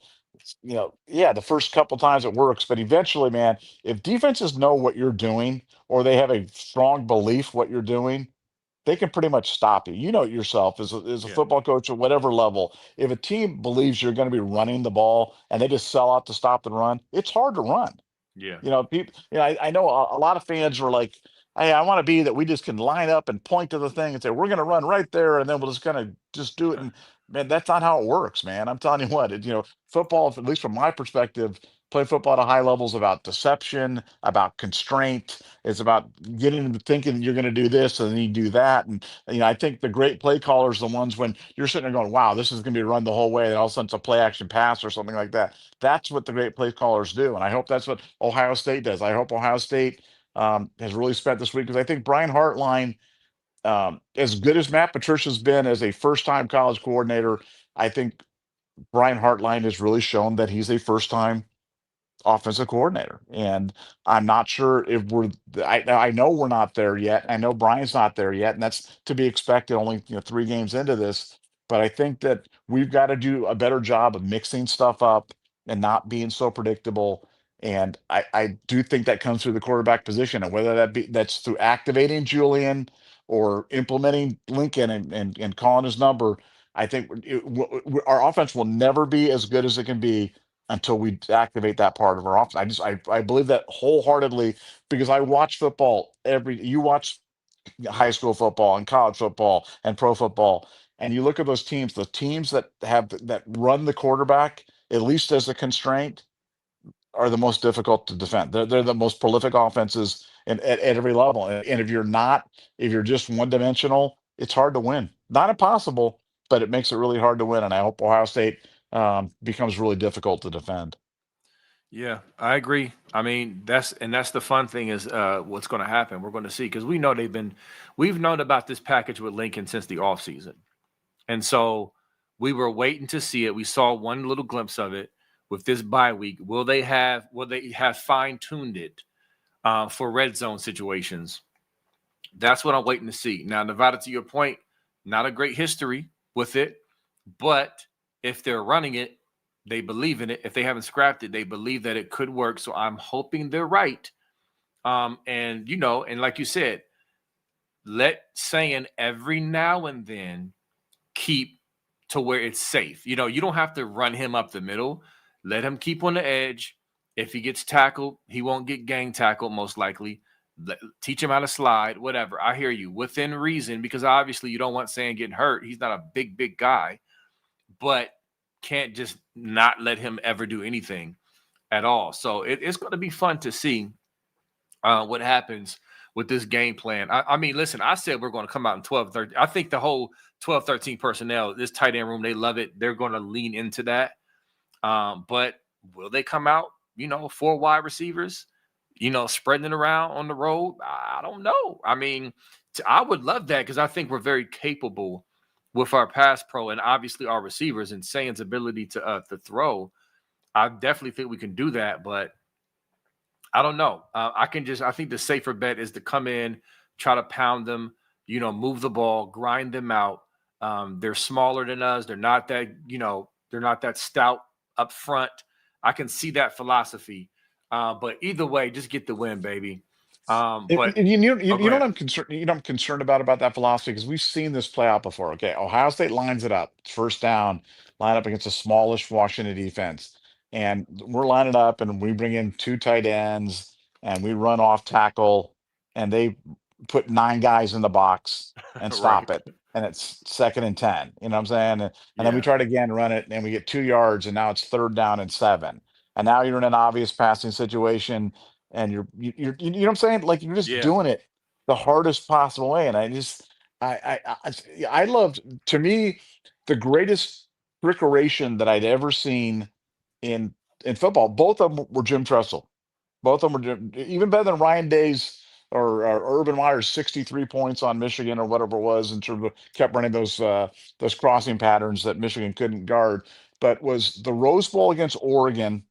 yeah, the first couple times it works, but eventually, man, if defenses know what you're doing or they have a strong belief what you're doing, they can pretty much stop you. You know it yourself as a Yeah, football coach at whatever level. If a team believes you're going to be running the ball and they just sell out to stop the run, it's hard to run. yeah, People. I know a lot of fans are like, "Hey, I want to be that we just can line up and point to the thing and say we're going to run right there, and then we'll just kind of just do it." And man, that's not how it works, man. I'm telling you what. Football, at least from my perspective, play football at a high level is about deception, about constraint. It's about getting them thinking that you're going to do this and then you do that. And I think the great play callers are the ones when you're sitting there going, "Wow, this is going to be run the whole way," and all of a sudden it's a play action pass or something like that. That's what the great play callers do, and I hope that's what Ohio State does. I hope Ohio State has really spent this week, because I think Brian Hartline, As good as Matt Patricia's been as a first-time college coordinator, I think Brian Hartline has really shown that he's a first-time offensive coordinator. And I'm not sure if I know we're not there yet. I know Brian's not there yet, and that's to be expected only 3 games into this. But I think that we've got to do a better job of mixing stuff up and not being so predictable. And I do think that comes through the quarterback position, and whether that's through activating Julian or implementing Lincoln and calling his number. I think our offense will never be as good as it can be until we activate that part of our offense. I believe that wholeheartedly because I watch football you watch high school football and college football and pro football, and you look at those teams, the teams that run the quarterback at least as a constraint are the most difficult to defend. They're the most prolific offenses at every level. And if you're just one dimensional, it's hard to win. Not impossible, but it makes it really hard to win. And I hope Ohio State becomes really difficult to defend. Yeah, I agree. I mean, that's the fun thing is what's going to happen. We're going to see because we've known about this package with Lincoln since the offseason. And so we were waiting to see it. We saw one little glimpse of it with this bye week. Will they have fine-tuned it for red zone situations? That's what I'm waiting to see. Now, Nevada, to your point, not a great history with it, but if they're running it, they believe in it. If they haven't scrapped it, they believe that it could work. So I'm hoping they're right. And like you said, let saying every now and then keep to where it's safe. You don't have to run him up the middle. Let him keep on the edge. If he gets tackled, he won't get gang tackled most likely. Teach him how to slide, whatever. I hear you within reason, because obviously you don't want Sam getting hurt. He's not a big guy, but can't just not let him ever do anything at all. So it's going to be fun to see what happens with this game plan. I mean, listen, I said we're going to come out in 12-13. I think the whole 12-13 personnel, this tight end room, they love it. They're going to lean into that. But will they come out, 4 wide receivers, spreading it around on the road? I don't know. I mean, I would love that because I think we're very capable with our pass pro and obviously our receivers and Sayan's ability to throw. I definitely think we can do that, but I don't know. I think the safer bet is to come in, try to pound them, move the ball, grind them out. They're smaller than us. They're not that stout up front. I can see that philosophy. But either way, just get the win, baby. But And you go know what ahead. I'm concerned I'm concerned about that philosophy because we've seen this play out before. Okay, Ohio State lines it up, first down, line up against a smallish Washington defense, and we're lining up, and we bring in 2 tight ends, and we run off tackle, and they put 9 guys in the box and Right. stop it, and it's 2nd and 10. You know what I'm saying? And then we Yeah. try to again run it, and we get 2 yards, and now it's 3rd down and 7, and now you're in an obvious passing situation and you know what I'm saying? Like you're just Yeah. doing it the hardest possible way. And I loved to me the greatest trickeration that I'd ever seen in football. Both of them were Jim Tressel. Both of them were even better than Ryan Day's or Urban Meyer's 63 points on Michigan or whatever it was in terms of kept running those crossing patterns that Michigan couldn't guard. But was the Rose Bowl against Oregon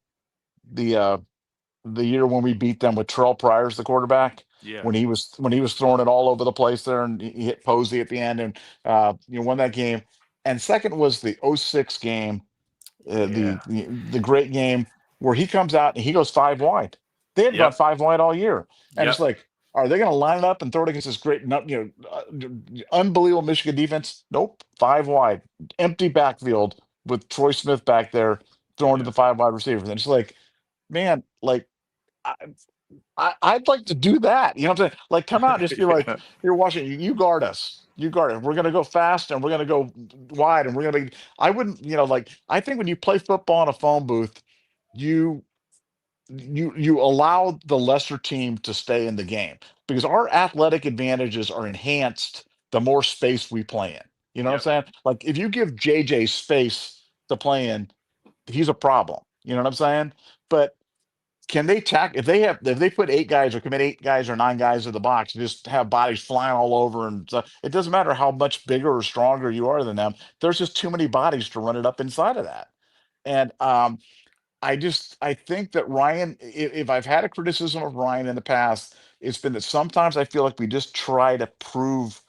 the year when we beat them with Terrell Pryor as the quarterback, Yeah. when he was throwing it all over the place there, and he hit Posey at the end, and won that game. And second was the '06 game, Yeah. the great game where he comes out and he goes 5 wide. They had gone Yep. 5 wide all year, and it's Yep. like, are they going to line it up and throw it against this great, unbelievable Michigan defense? Nope, 5 wide, empty backfield with Troy Smith back there throwing to Yeah. the 5 wide receivers. And it's like, man, like I, I'd like to do that. You know what I'm saying? Like, come out and just be like, Yeah. "You're watching. You guard us. You guard it. We're gonna go fast and we're gonna go wide and we're gonna be." I wouldn't, like I think when you play football in a phone booth, you you allow the lesser team to stay in the game because our athletic advantages are enhanced the more space we play in. You know what I'm Yep. saying? Like if you give JJ space to play in, he's a problem. You know what I'm saying? But can they if they put 8 guys or commit 8 guys or 9 guys in the box and just have bodies flying all over and stuff, it doesn't matter how much bigger or stronger you are than them. There's just too many bodies to run it up inside of that. And I think that Ryan, if I've had a criticism of Ryan in the past, it's been that sometimes I feel like we just try to prove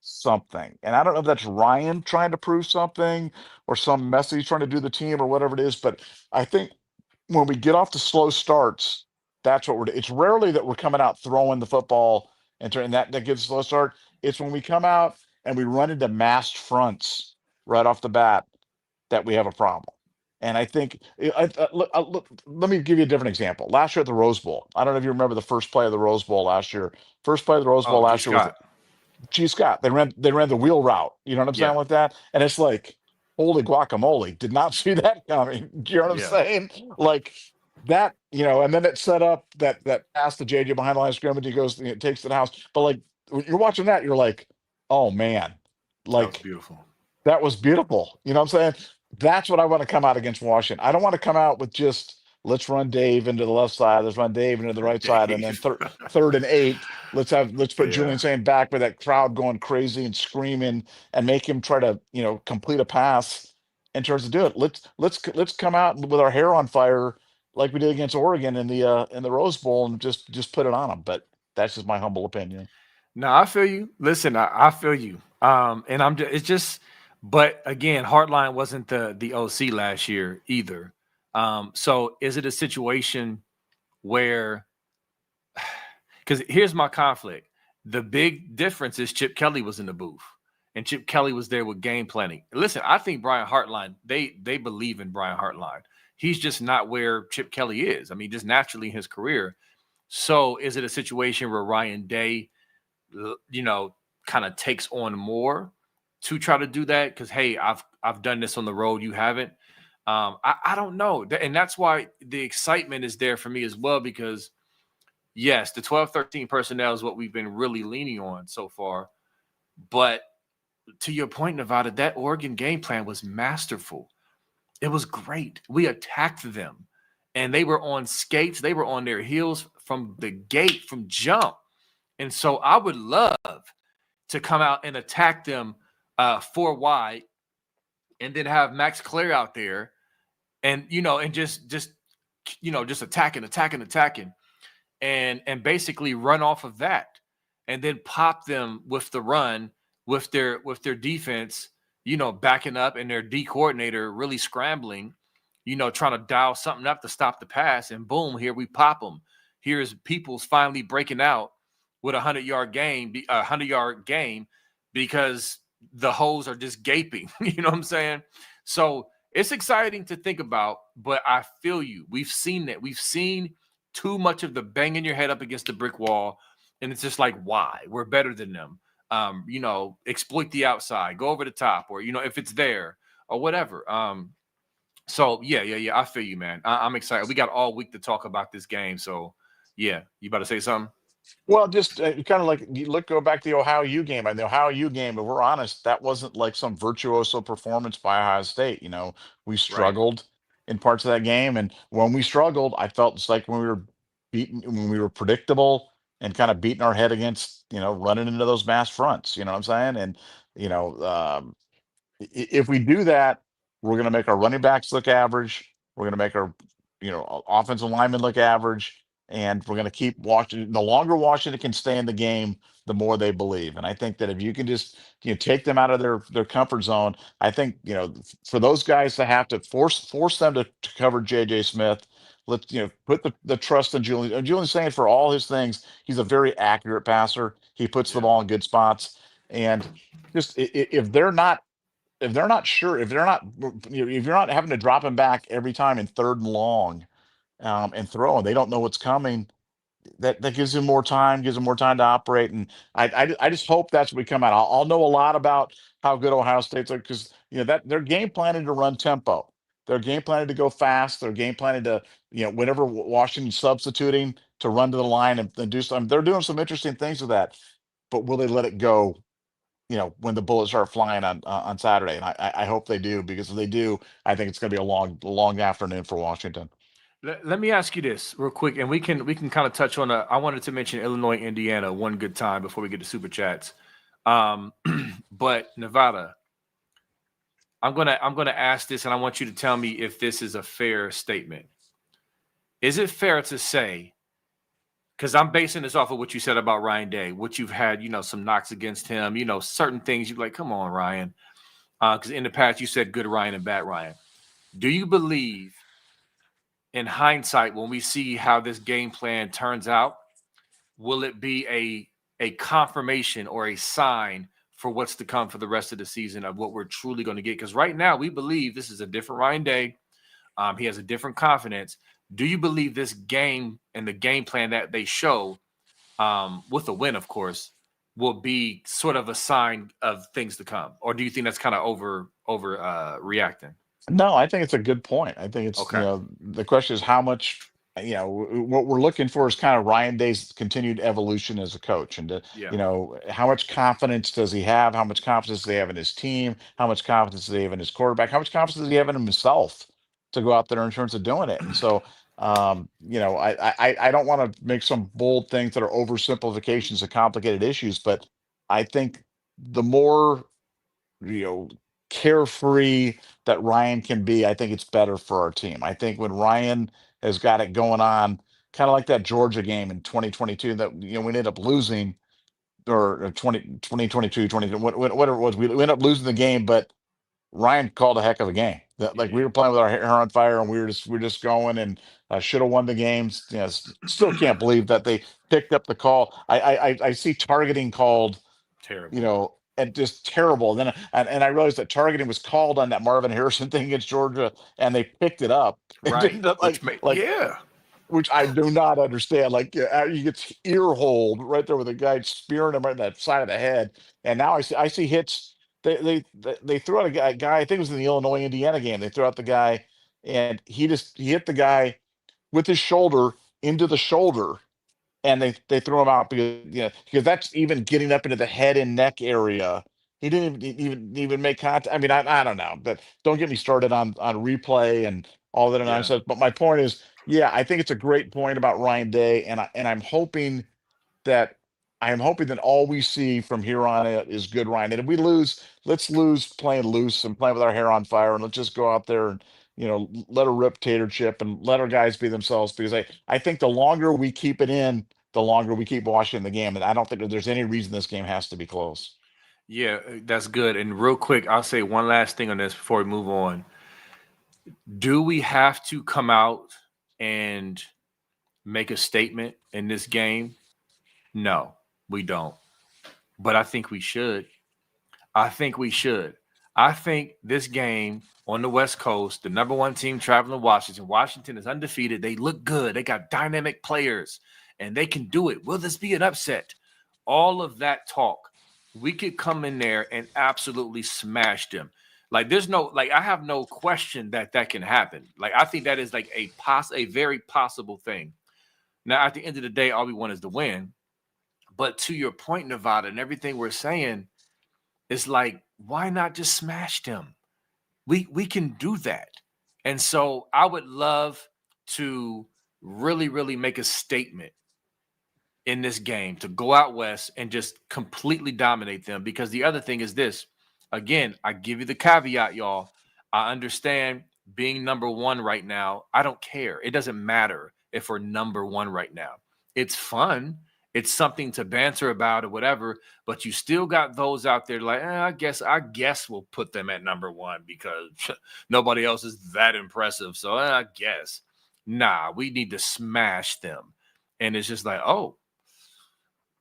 something. And I don't know if that's Ryan trying to prove something or some message he's trying to do the team or whatever it is, but I think when we get off the slow starts, that's what it's rarely that we're coming out throwing the football and that gives a slow start. It's when we come out and we run into massed fronts right off the bat that we have a problem. And I think let me give you a different example. Last year at the Rose Bowl, I don't know if you remember the first play of the Rose Bowl last year. First play of the Rose Bowl Oh, G. last year was Scott. G. Scott. They ran the wheel route. You know what I'm Yeah. saying with that? And it's like, holy guacamole! Did not see that coming. Do you know what I'm Yeah. saying? Like that, and then it set up that pass to JJ behind the line of scrimmage. He goes, takes to the house. But like when you're watching that, you're like, oh man, That was like beautiful. that was beautiful. You know what I'm saying? That's what I want to come out against Washington. I don't want to come out with just let's run Dave into the left side, let's run Dave into the right side, and then Dave. third and 8, let's put Yeah. Julian Saint back with that crowd going crazy and screaming and make him try to complete a pass and tries to do it. Let's come out with our hair on fire like we did against Oregon in the Rose Bowl and just put it on them. But that's just my humble opinion. No, I feel you. Listen, I feel you. And it's just, but again, Hardline wasn't the OC last year either. So is it a situation where, because here's my conflict. The big difference is Chip Kelly was in the booth, and Chip Kelly was there with game planning. Listen, I think Brian Hartline, they believe in Brian Hartline. He's just not where Chip Kelly is. I mean, just naturally in his career. So is it a situation where Ryan Day, kind of takes on more to try to do that? Because hey, I've done this on the road, you haven't. I don't know, and that's why the excitement is there for me as well. Because yes, the 12-13 personnel is what we've been really leaning on so far. But to your point, Nevada, that Oregon game plan was masterful. It was great. We attacked them, and they were on skates. They were on their heels from the gate, from jump. And so I would love to come out and attack them 4 wide, and then have Max Clare out there, and and just attacking, and basically run off of that, and then pop them with the run with their defense, backing up, and their D coordinator really scrambling, trying to dial something up to stop the pass, and boom, here we pop them. Here's Peoples finally breaking out with a 100-yard game because the holes are just gaping. You know what I'm saying? So it's exciting to think about, but I feel you. We've seen that. We've seen too much of the banging your head up against the brick wall, and it's just like, why? We're better than them. Exploit the outside, go over the top, or if it's there or whatever. So yeah. I feel you, man. I'm excited. We got all week to talk about this game. So yeah, you about to say something? Well, just kind of like go back to the Ohio U game. And the Ohio U game, if we're honest, that wasn't like some virtuoso performance by Ohio State. We Right. struggled in parts of that game, and when we struggled, I felt it's like when we were predictable and kind of beating our head against, running into those mass fronts. You know what I'm saying? And you know, if we do that, we're going to make our running backs look average. We're going to make our, offensive linemen look average, and we're going to keep watching. The longer Washington can stay in the game, the more they believe. And I think that if you can just, take them out of their comfort zone, I think, for those guys to have to force them to cover JJ Smith. Let's, put the trust in Julian. Julian's saying for all his things, he's a very accurate passer. He puts the Yeah. ball in good spots, and just if they're not sure, if they're not, if you're not having to drop him back every time in third and long, and throw, and they don't know what's coming, that gives them more time to operate. And I just hope that's what we come out. I'll know a lot about how good Ohio State's are because that they're game planning to run tempo. They're game planning to go fast. They're game planning to whenever Washington's substituting to run to the line and do something. They're doing some interesting things with that. But will they let it go when the bullets start flying on Saturday? And I hope they do, because if they do, I think it's going to be a long afternoon for Washington. Let me ask you this real quick, and we can kind of touch on. I wanted to mention Illinois, Indiana, one good time before we get to super chats. But Nevada, I'm gonna ask this, and I want you to tell me if this is a fair statement. Is it fair to say? Because I'm basing this off of what you said about Ryan Day, what you've had, some knocks against him, certain things you're like, come on, Ryan. Because in the past you said good Ryan and bad Ryan. Do you believe, in hindsight, when we see how this game plan turns out, will it be a confirmation or a sign for what's to come for the rest of the season of what we're truly going to get? Because right now we believe this is a different Ryan Day. He has a different confidence. Do you believe this game and the game plan that they show, with a win, of course, will be sort of a sign of things to come? Or do you think that's kind of over reacting? No, I think it's a good point. I think it's, Okay. the question is how much, what we're looking for is kind of Ryan Day's continued evolution as a coach. And, Yeah. how much confidence does he have? How much confidence does he have in his team? How much confidence does he have in his quarterback? How much confidence does he have in himself to go out there in terms of doing it? And so, I don't want to make some bold things that are oversimplifications of complicated issues, but I think the more, you know, carefree that Ryan can be, I think it's better for our team. I think when Ryan has got it going on, kind of like that Georgia game in 2022 that we ended up losing, or 2022, whatever it was, we ended up losing the game, but Ryan called a heck of a game. That, He like, we did. were playing with our hair on fire, and we were just going, and should have won the games. Still can't believe that they picked up the call. I see targeting called, Terrible. and just terrible. And I realized that targeting was called on that Marvin Harrison thing against Georgia, and they picked it up. It Right. didn't, Which may, yeah. which I do not understand. Like, you get ear hold right there with a guy spearing him right in that side of the head. And now I see hits. They threw out a guy. I think it was in the Illinois Indiana game. They threw out the guy, and he hit the guy with his shoulder into the shoulder, and they threw him out because that's even getting up into the head and neck area. He didn't even make contact. I mean, I don't know, but don't get me started on replay and all that Yeah. nonsense. But my point is, yeah, I think it's a great point about Ryan Day, and that I'm hoping that all we see from here on out is good Ryan. And if we lose, let's lose playing loose and playing with our hair on fire, and let's just go out there and let her rip tater chip and let our guys be themselves. Because I think the longer we keep it in, the longer we keep watching the game, and I don't think that there's any reason this game has to be close. Yeah, that's good. And real quick, I'll say one last thing on this before we move on. Do we have to come out and make a statement in this game? No, we don't. But I think we should. I think we should. I think this game on the West Coast, the number one team traveling to Washington. Washington is undefeated. They look good. They got dynamic players, and they can do it. Will this be an upset? All of that talk, we could come in there and absolutely smash them. Like, I have no question that can happen. Like, I think that is like a very possible thing. Now, at the end of the day, all we want is to win. But to your point, Nevada, and everything we're saying, it's like, why not just smash them? We can do that. And so I would love to really, really make a statement in this game to go out west and just completely dominate them. Because the other thing is this, again, I give you the caveat, y'all. I understand being number one right now. I don't care. It doesn't matter if we're number one right now. It's fun. It's something to banter about or whatever, but you still got those out there like, I guess we'll put them at number one because nobody else is that impressive. So I guess. Nah, we need to smash them. And it's just like, oh,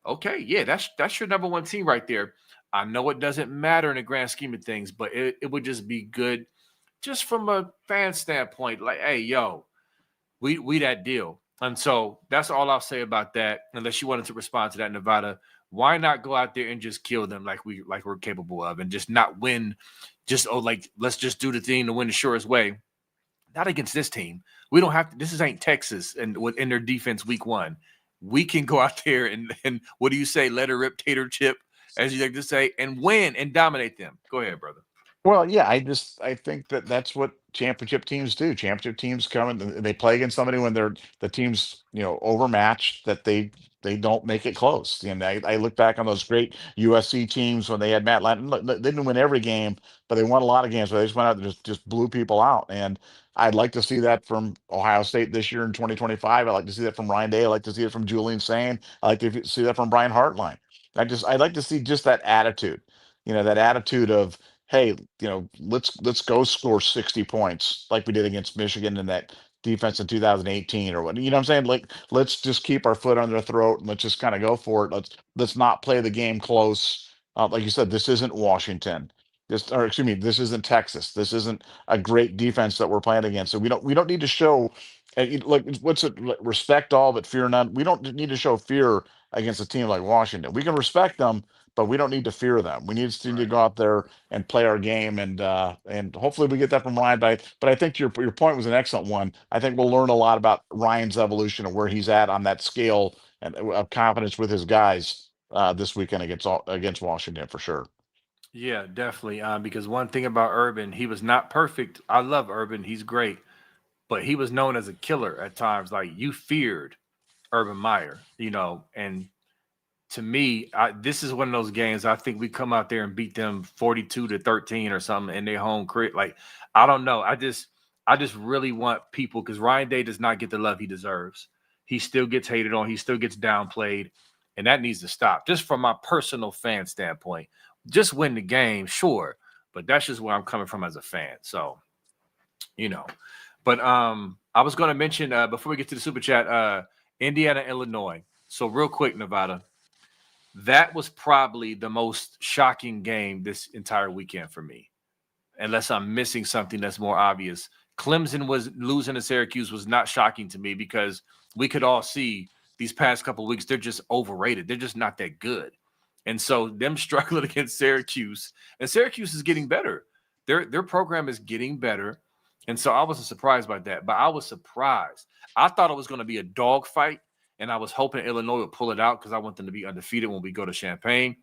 okay, yeah, that's your number one team right there. I know it doesn't matter in the grand scheme of things, but it would just be good just from a fan standpoint. Like, hey, yo, we that deal. And so that's all I'll say about that. Unless you wanted to respond to that, Nevada, why not go out there and just kill them like we're capable of, and just not win? Let's just do the thing to win the surest way. Not against this team. We don't have to. Ain't Texas and in their defense week one. We can go out there and what do you say? Let her rip tater chip, as you like to say, and win and dominate them. Go ahead, brother. Well, yeah, I think that that's what championship teams do. Championship teams come and they play against somebody when the team's overmatched, that they don't make it close. And I look back on those great USC teams when they had Matt Lanton. Look, they didn't win every game, but they won a lot of games where they just went out and just blew people out. And I'd like to see that from Ohio State this year in 2025. I'd like to see that from Ryan Day. I'd like to see it from Julian Sain. I like to see that from Brian Hartline. I'd like to see just that attitude. That attitude of, hey, let's go score 60 points like we did against Michigan in that defense in 2018 or what. You know what I'm saying? Like, let's just keep our foot on their throat and let's just kind of go for it. Let's not play the game close. Like you said, this isn't Washington. Or excuse me, this isn't Texas. This isn't a great defense that we're playing against. So we don't need to show, like, what's it, like, respect all but fear none. We don't need to show fear against a team like Washington. We can respect them, but we don't need to fear them. We need to Right. go out there and play our game, and hopefully we get that from Ryan. But I think your point was an excellent one. I think we'll learn a lot about Ryan's evolution of where he's at on that scale and of confidence with his guys this weekend against Washington for sure. Yeah, definitely. Because one thing about Urban, he was not perfect. I love Urban; he's great, but he was known as a killer at times. Like, you feared Urban Meyer, and to me, this is one of those games. I think we come out there and beat them 42-13 or something in their home crib. Like, I don't know. I just really want people, because Ryan Day does not get the love he deserves. He still gets hated on. He still gets downplayed, and that needs to stop. Just from my personal fan standpoint, just win the game, sure, but that's just where I'm coming from as a fan. So, you know. But I was going to mention before we get to the super chat, Indiana, Illinois. So real quick, Nevada, that was probably the most shocking game this entire weekend for me, unless I'm missing something that's more obvious. Clemson was losing to Syracuse was not shocking to me, because we could all see these past couple of weeks they're just overrated. They're just not that good. And so them struggling against Syracuse, and Syracuse is getting better. Their program is getting better. And so I wasn't surprised by that, but I was surprised. I thought it was going to be a dogfight, and I was hoping Illinois would pull it out because I want them to be undefeated when we go to Champaign.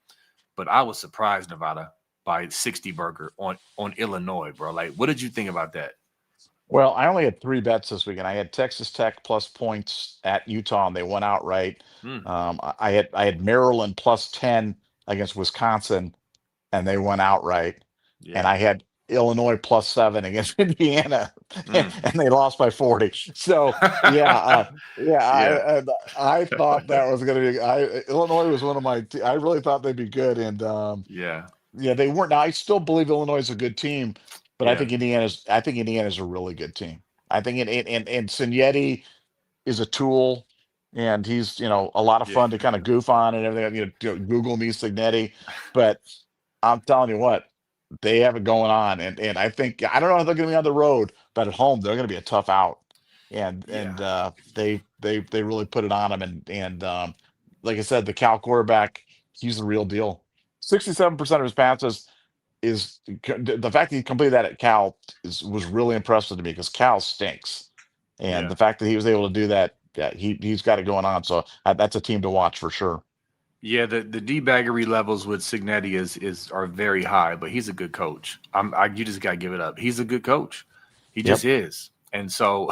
But I was surprised, Nevada, by 60 burger on Illinois, bro. Like, what did you think about that? Well, I only had three bets this weekend. I had Texas Tech plus points at Utah, and they went outright. Mm, I had Maryland plus 10 against Wisconsin, and they went outright. And yeah. I had Illinois plus 7 against Indiana, and, Mm. and they lost by 40. So yeah, yeah, Yeah. I thought that was going to be. Illinois was one of my. I really thought they'd be good, and Yeah. yeah, they weren't. Now, I still believe Illinois is a good team, but I Yeah. think Indiana's a really good team. I think and Signetti is a tool, and he's a lot of Yeah. fun to kind of goof on and everything. Google me Signetti, but I'm telling you what, they have it going on, and I think I don't know if they're going to be on the road, but at home they're going to be a tough out, Yeah. and they really put it on them, and like I said, the Cal quarterback, he's the real deal. 67% of his passes the fact that he completed that at Cal was really impressive to me because Cal stinks, and Yeah. the fact that he was able to do that, yeah, he's got it going on. So that's a team to watch for sure. Yeah, the debaggery levels with Signetti is are very high, but he's a good coach. You just gotta give it up. He's a good coach. He just Yep. is. And so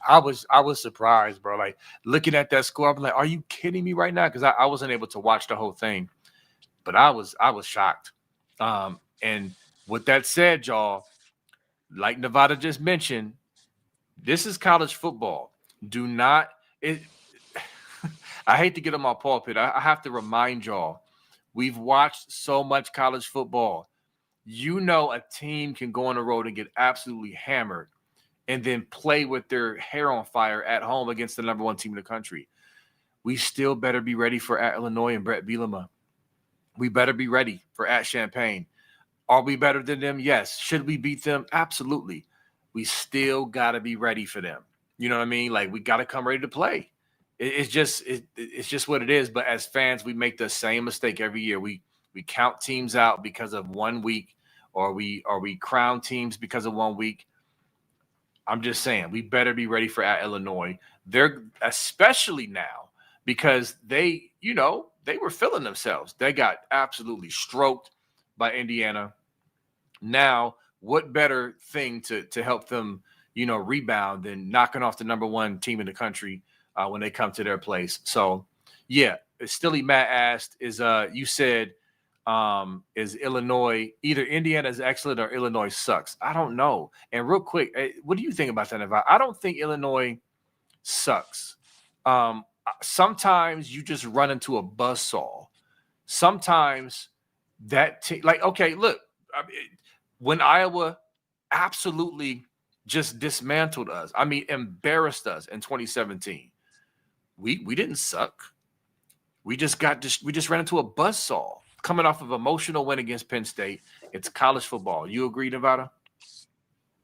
I was surprised, bro. Like, looking at that score, I'm like, are you kidding me right now? Because I wasn't able to watch the whole thing, but I was shocked. And with that said, y'all, like Nevada just mentioned, this is college football. Do not it. I hate to get on my pulpit. I have to remind y'all, we've watched so much college football. A team can go on the road and get absolutely hammered and then play with their hair on fire at home against the number one team in the country. We still better be ready for at Illinois and Brett Bielema. We better be ready for at Champaign. Are we better than them? Yes. Should we beat them? Absolutely. We still got to be ready for them. You know what I mean? Like, we got to come ready to play. It's just what it is. But as fans, we make the same mistake every year. We count teams out because of 1 week, or we crown teams because of 1 week. I'm just saying, we better be ready for at Illinois. They're especially now, because they were feeling themselves. They got absolutely stroked by Indiana. Now, what better thing to help them, rebound than knocking off the number one team in the country when they come to their place? So, yeah, Stilly Matt asked, you said, is Illinois, either Indiana is excellent or Illinois sucks? I don't know. And real quick, what do you think about that? I don't think Illinois sucks. Sometimes you just run into a buzzsaw. Sometimes that okay, look, when Iowa absolutely just dismantled us, embarrassed us in 2017, we didn't suck. We just ran into a buzzsaw coming off of emotional win against Penn State. It's college football. You agree, Nevada?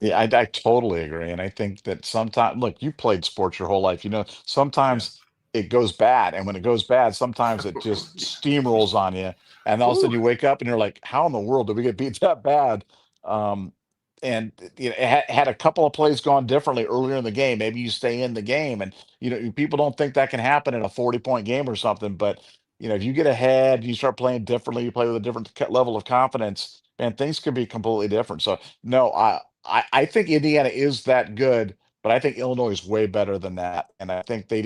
Yeah, I totally agree. And I think that sometimes, look, you played sports your whole life. Sometimes it goes bad. And when it goes bad, sometimes it just steamrolls on you. And all of a sudden you wake up and you're like, how in the world did we get beat that bad? And it had a couple of plays gone differently earlier in the game. Maybe you stay in the game. And, people don't think that can happen in a 40-point game or something. But, if you get ahead, you start playing differently, you play with a different level of confidence, man, things can be completely different. So, no, I think Indiana is that good, but I think Illinois is way better than that. And I think they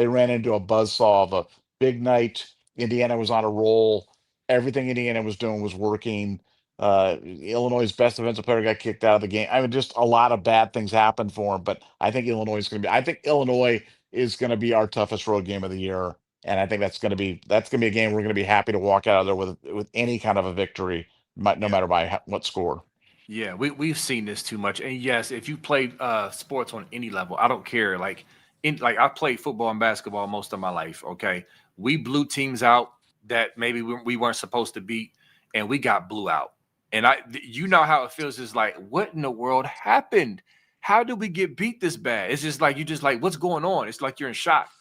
ran into a buzzsaw of a big night. Indiana was on a roll. Everything Indiana was doing was working. Illinois' best defensive player got kicked out of the game. Just a lot of bad things happened for him. But I think I think Illinois is going to be our toughest road game of the year. And I think that's going to be a game we're going to be happy to walk out of there with any kind of a victory, no matter by what score. Yeah, we've seen this too much. And yes, if you played sports on any level, I don't care. Like I played football and basketball most of my life. Okay, we blew teams out that maybe we weren't supposed to beat, and we got blew out. And you know how it feels. Is like, what in the world happened? How did we get beat this bad? It's just like what's going on? It's like you're in shock.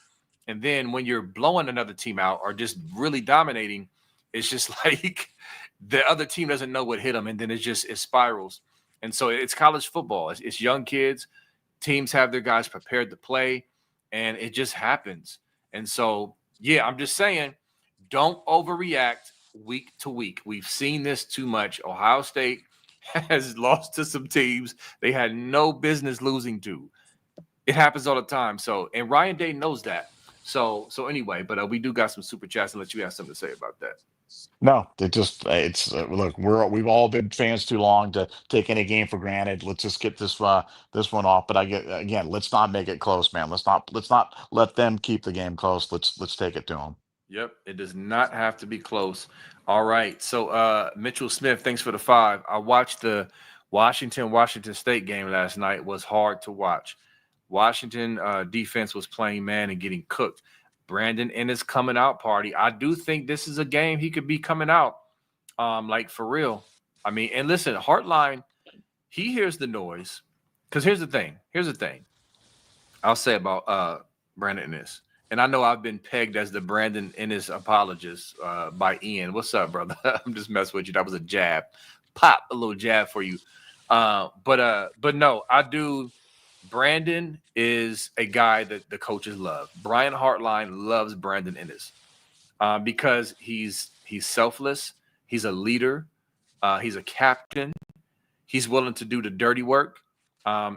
And then when you're blowing another team out or just really dominating, it's just like the other team doesn't know what hit them, and then it spirals. And so it's college football. It's young kids. Teams have their guys prepared to play, and it just happens. And so, yeah, I'm just saying, don't overreact week to week. We've seen this too much. Ohio State has lost to some teams they had no business losing to. It happens all the time. So, and Ryan Day knows that. So anyway, but we do got some super chats and let you have something to say about that. No, look, we've all been fans too long to take any game for granted. Let's just get this one off. But let's not make it close, man. Let's not let them keep the game close. Let's take it to them. Yep, it does not have to be close. All right. So Mitchell Smith, thanks for the 5. I watched the Washington State game last night. It was hard to watch. Washington defense was playing man and getting cooked. Brandon Ennis coming out party. I do think this is a game he could be coming out like for real. And listen, Hartline, he hears the noise. Because here's the thing. I'll say about Brandon Ennis. And I know I've been pegged as the Brandon Ennis apologist by Ian. What's up, brother? I'm just messing with you. That was a jab. Pop, a little jab for you. But no, I do. Brandon is a guy that the coaches love. Brian Hartline loves Brandon Ennis because he's selfless. He's a leader. He's a captain. He's willing to do the dirty work.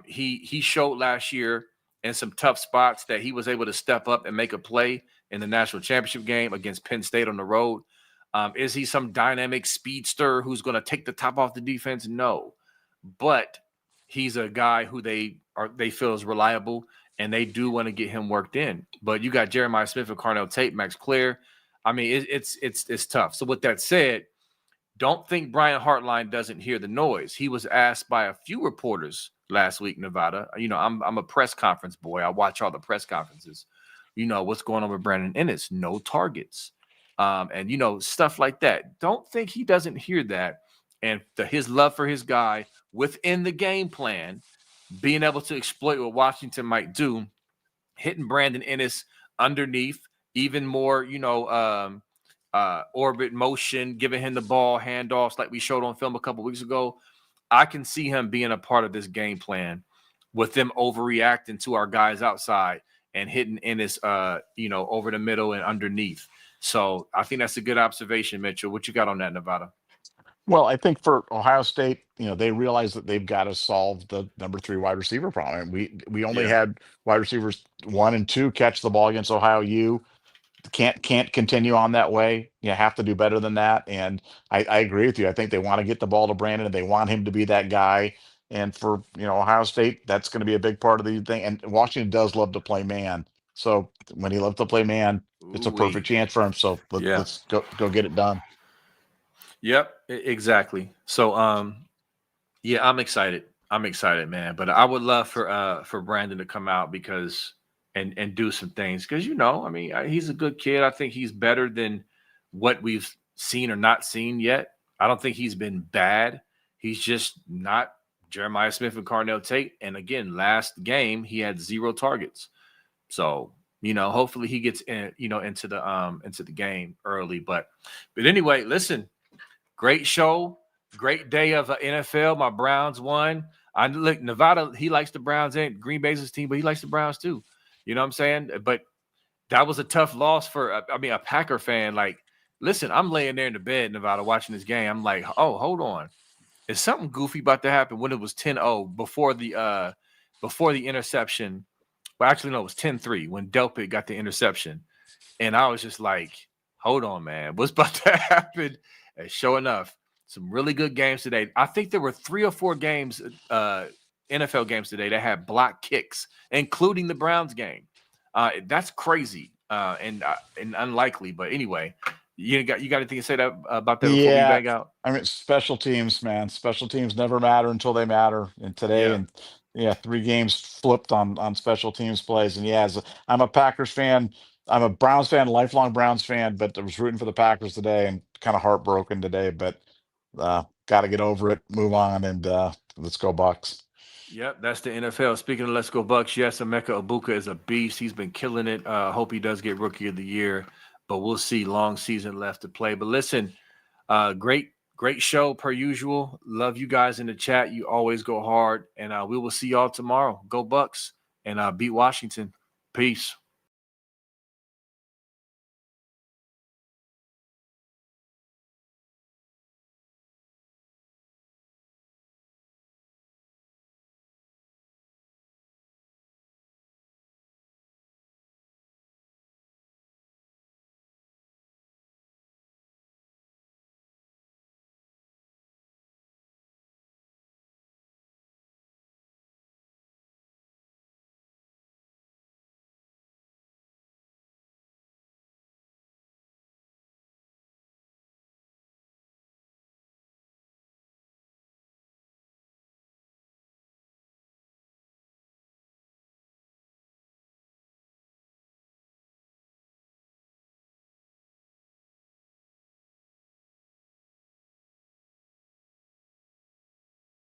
He showed last year in some tough spots that he was able to step up and make a play in the national championship game against Penn State on the road. Is he some dynamic speedster who's going to take the top off the defense? No, but he's a guy who they feel is reliable, and they do want to get him worked in. But you got Jeremiah Smith and Carnell Tate, Max Clear. It's tough. So with that said, don't think Brian Hartline doesn't hear the noise. He was asked by a few reporters last week, Nevada. I'm a press conference boy. I watch all the press conferences. What's going on with Brandon Ennis? No targets. And stuff like that. Don't think he doesn't hear that. And his love for his guy within the game plan, being able to exploit what Washington might do, hitting Brandon Ennis underneath, even more, orbit motion, giving him the ball, handoffs like we showed on film a couple weeks ago. I can see him being a part of this game plan with them overreacting to our guys outside and hitting Ennis, over the middle and underneath. So I think that's a good observation, Mitchell. What you got on that, Nevada? Well, I think for Ohio State, they realize that they've got to solve the number 3 wide receiver problem. We only Yeah. had wide receivers 1 and 2 catch the ball against Ohio U. Can't continue on that way. You have to do better than that. And I agree with you. I think they want to get the ball to Brandon and they want him to be that guy. And for Ohio State, that's going to be a big part of the thing. And Washington does love to play man. So when he loves to play man, it's a perfect Ooh-wee. chance for him. So Yeah. let's go get it done. Yep. Exactly. So, yeah, I'm excited. I'm excited, man. But I would love for Brandon to come out because and do some things because I mean, he's a good kid. I think he's better than what we've seen or not seen yet. I don't think he's been bad. He's just not Jeremiah Smith and Carnell Tate. And again, last game he had 0 targets. So hopefully he gets into the game early. But anyway, listen. Great show, great day of NFL. My Browns won. I look Nevada. He likes the Browns and Green Bay's his team, but he likes the Browns too. You know what I'm saying? But that was a tough loss for a Packer fan. Like, listen, I'm laying there in the bed, Nevada, watching this game. I'm like, oh, hold on, is something goofy about to happen? When it was 10-0 before the interception. Well, actually, no, it was 10-3 when Delpit got the interception, and I was just like, hold on, man, what's about to happen? And sure enough, some really good games today. I think there were 3 or 4 games, NFL games today that had block kicks, including the Browns game. That's crazy and unlikely. But anyway, you got anything to say about that before we Yeah, bag out? I mean, special teams, man. Special teams never matter until they matter. And today, Yeah. and yeah, 3 games flipped on special teams plays. And yeah, I'm a Packers fan. I'm a Browns fan, lifelong Browns fan, but I was rooting for the Packers today and kind of heartbroken today. But got to get over it, move on, and let's go Bucks. Yep, that's the NFL. Speaking of Let's Go Bucks, yes, Emeka Ibuka is a beast. He's been killing it. Hope he does get Rookie of the Year, but we'll see. Long season left to play. But listen, great show per usual. Love you guys in the chat. You always go hard, and we will see y'all tomorrow. Go Bucks and beat Washington. Peace.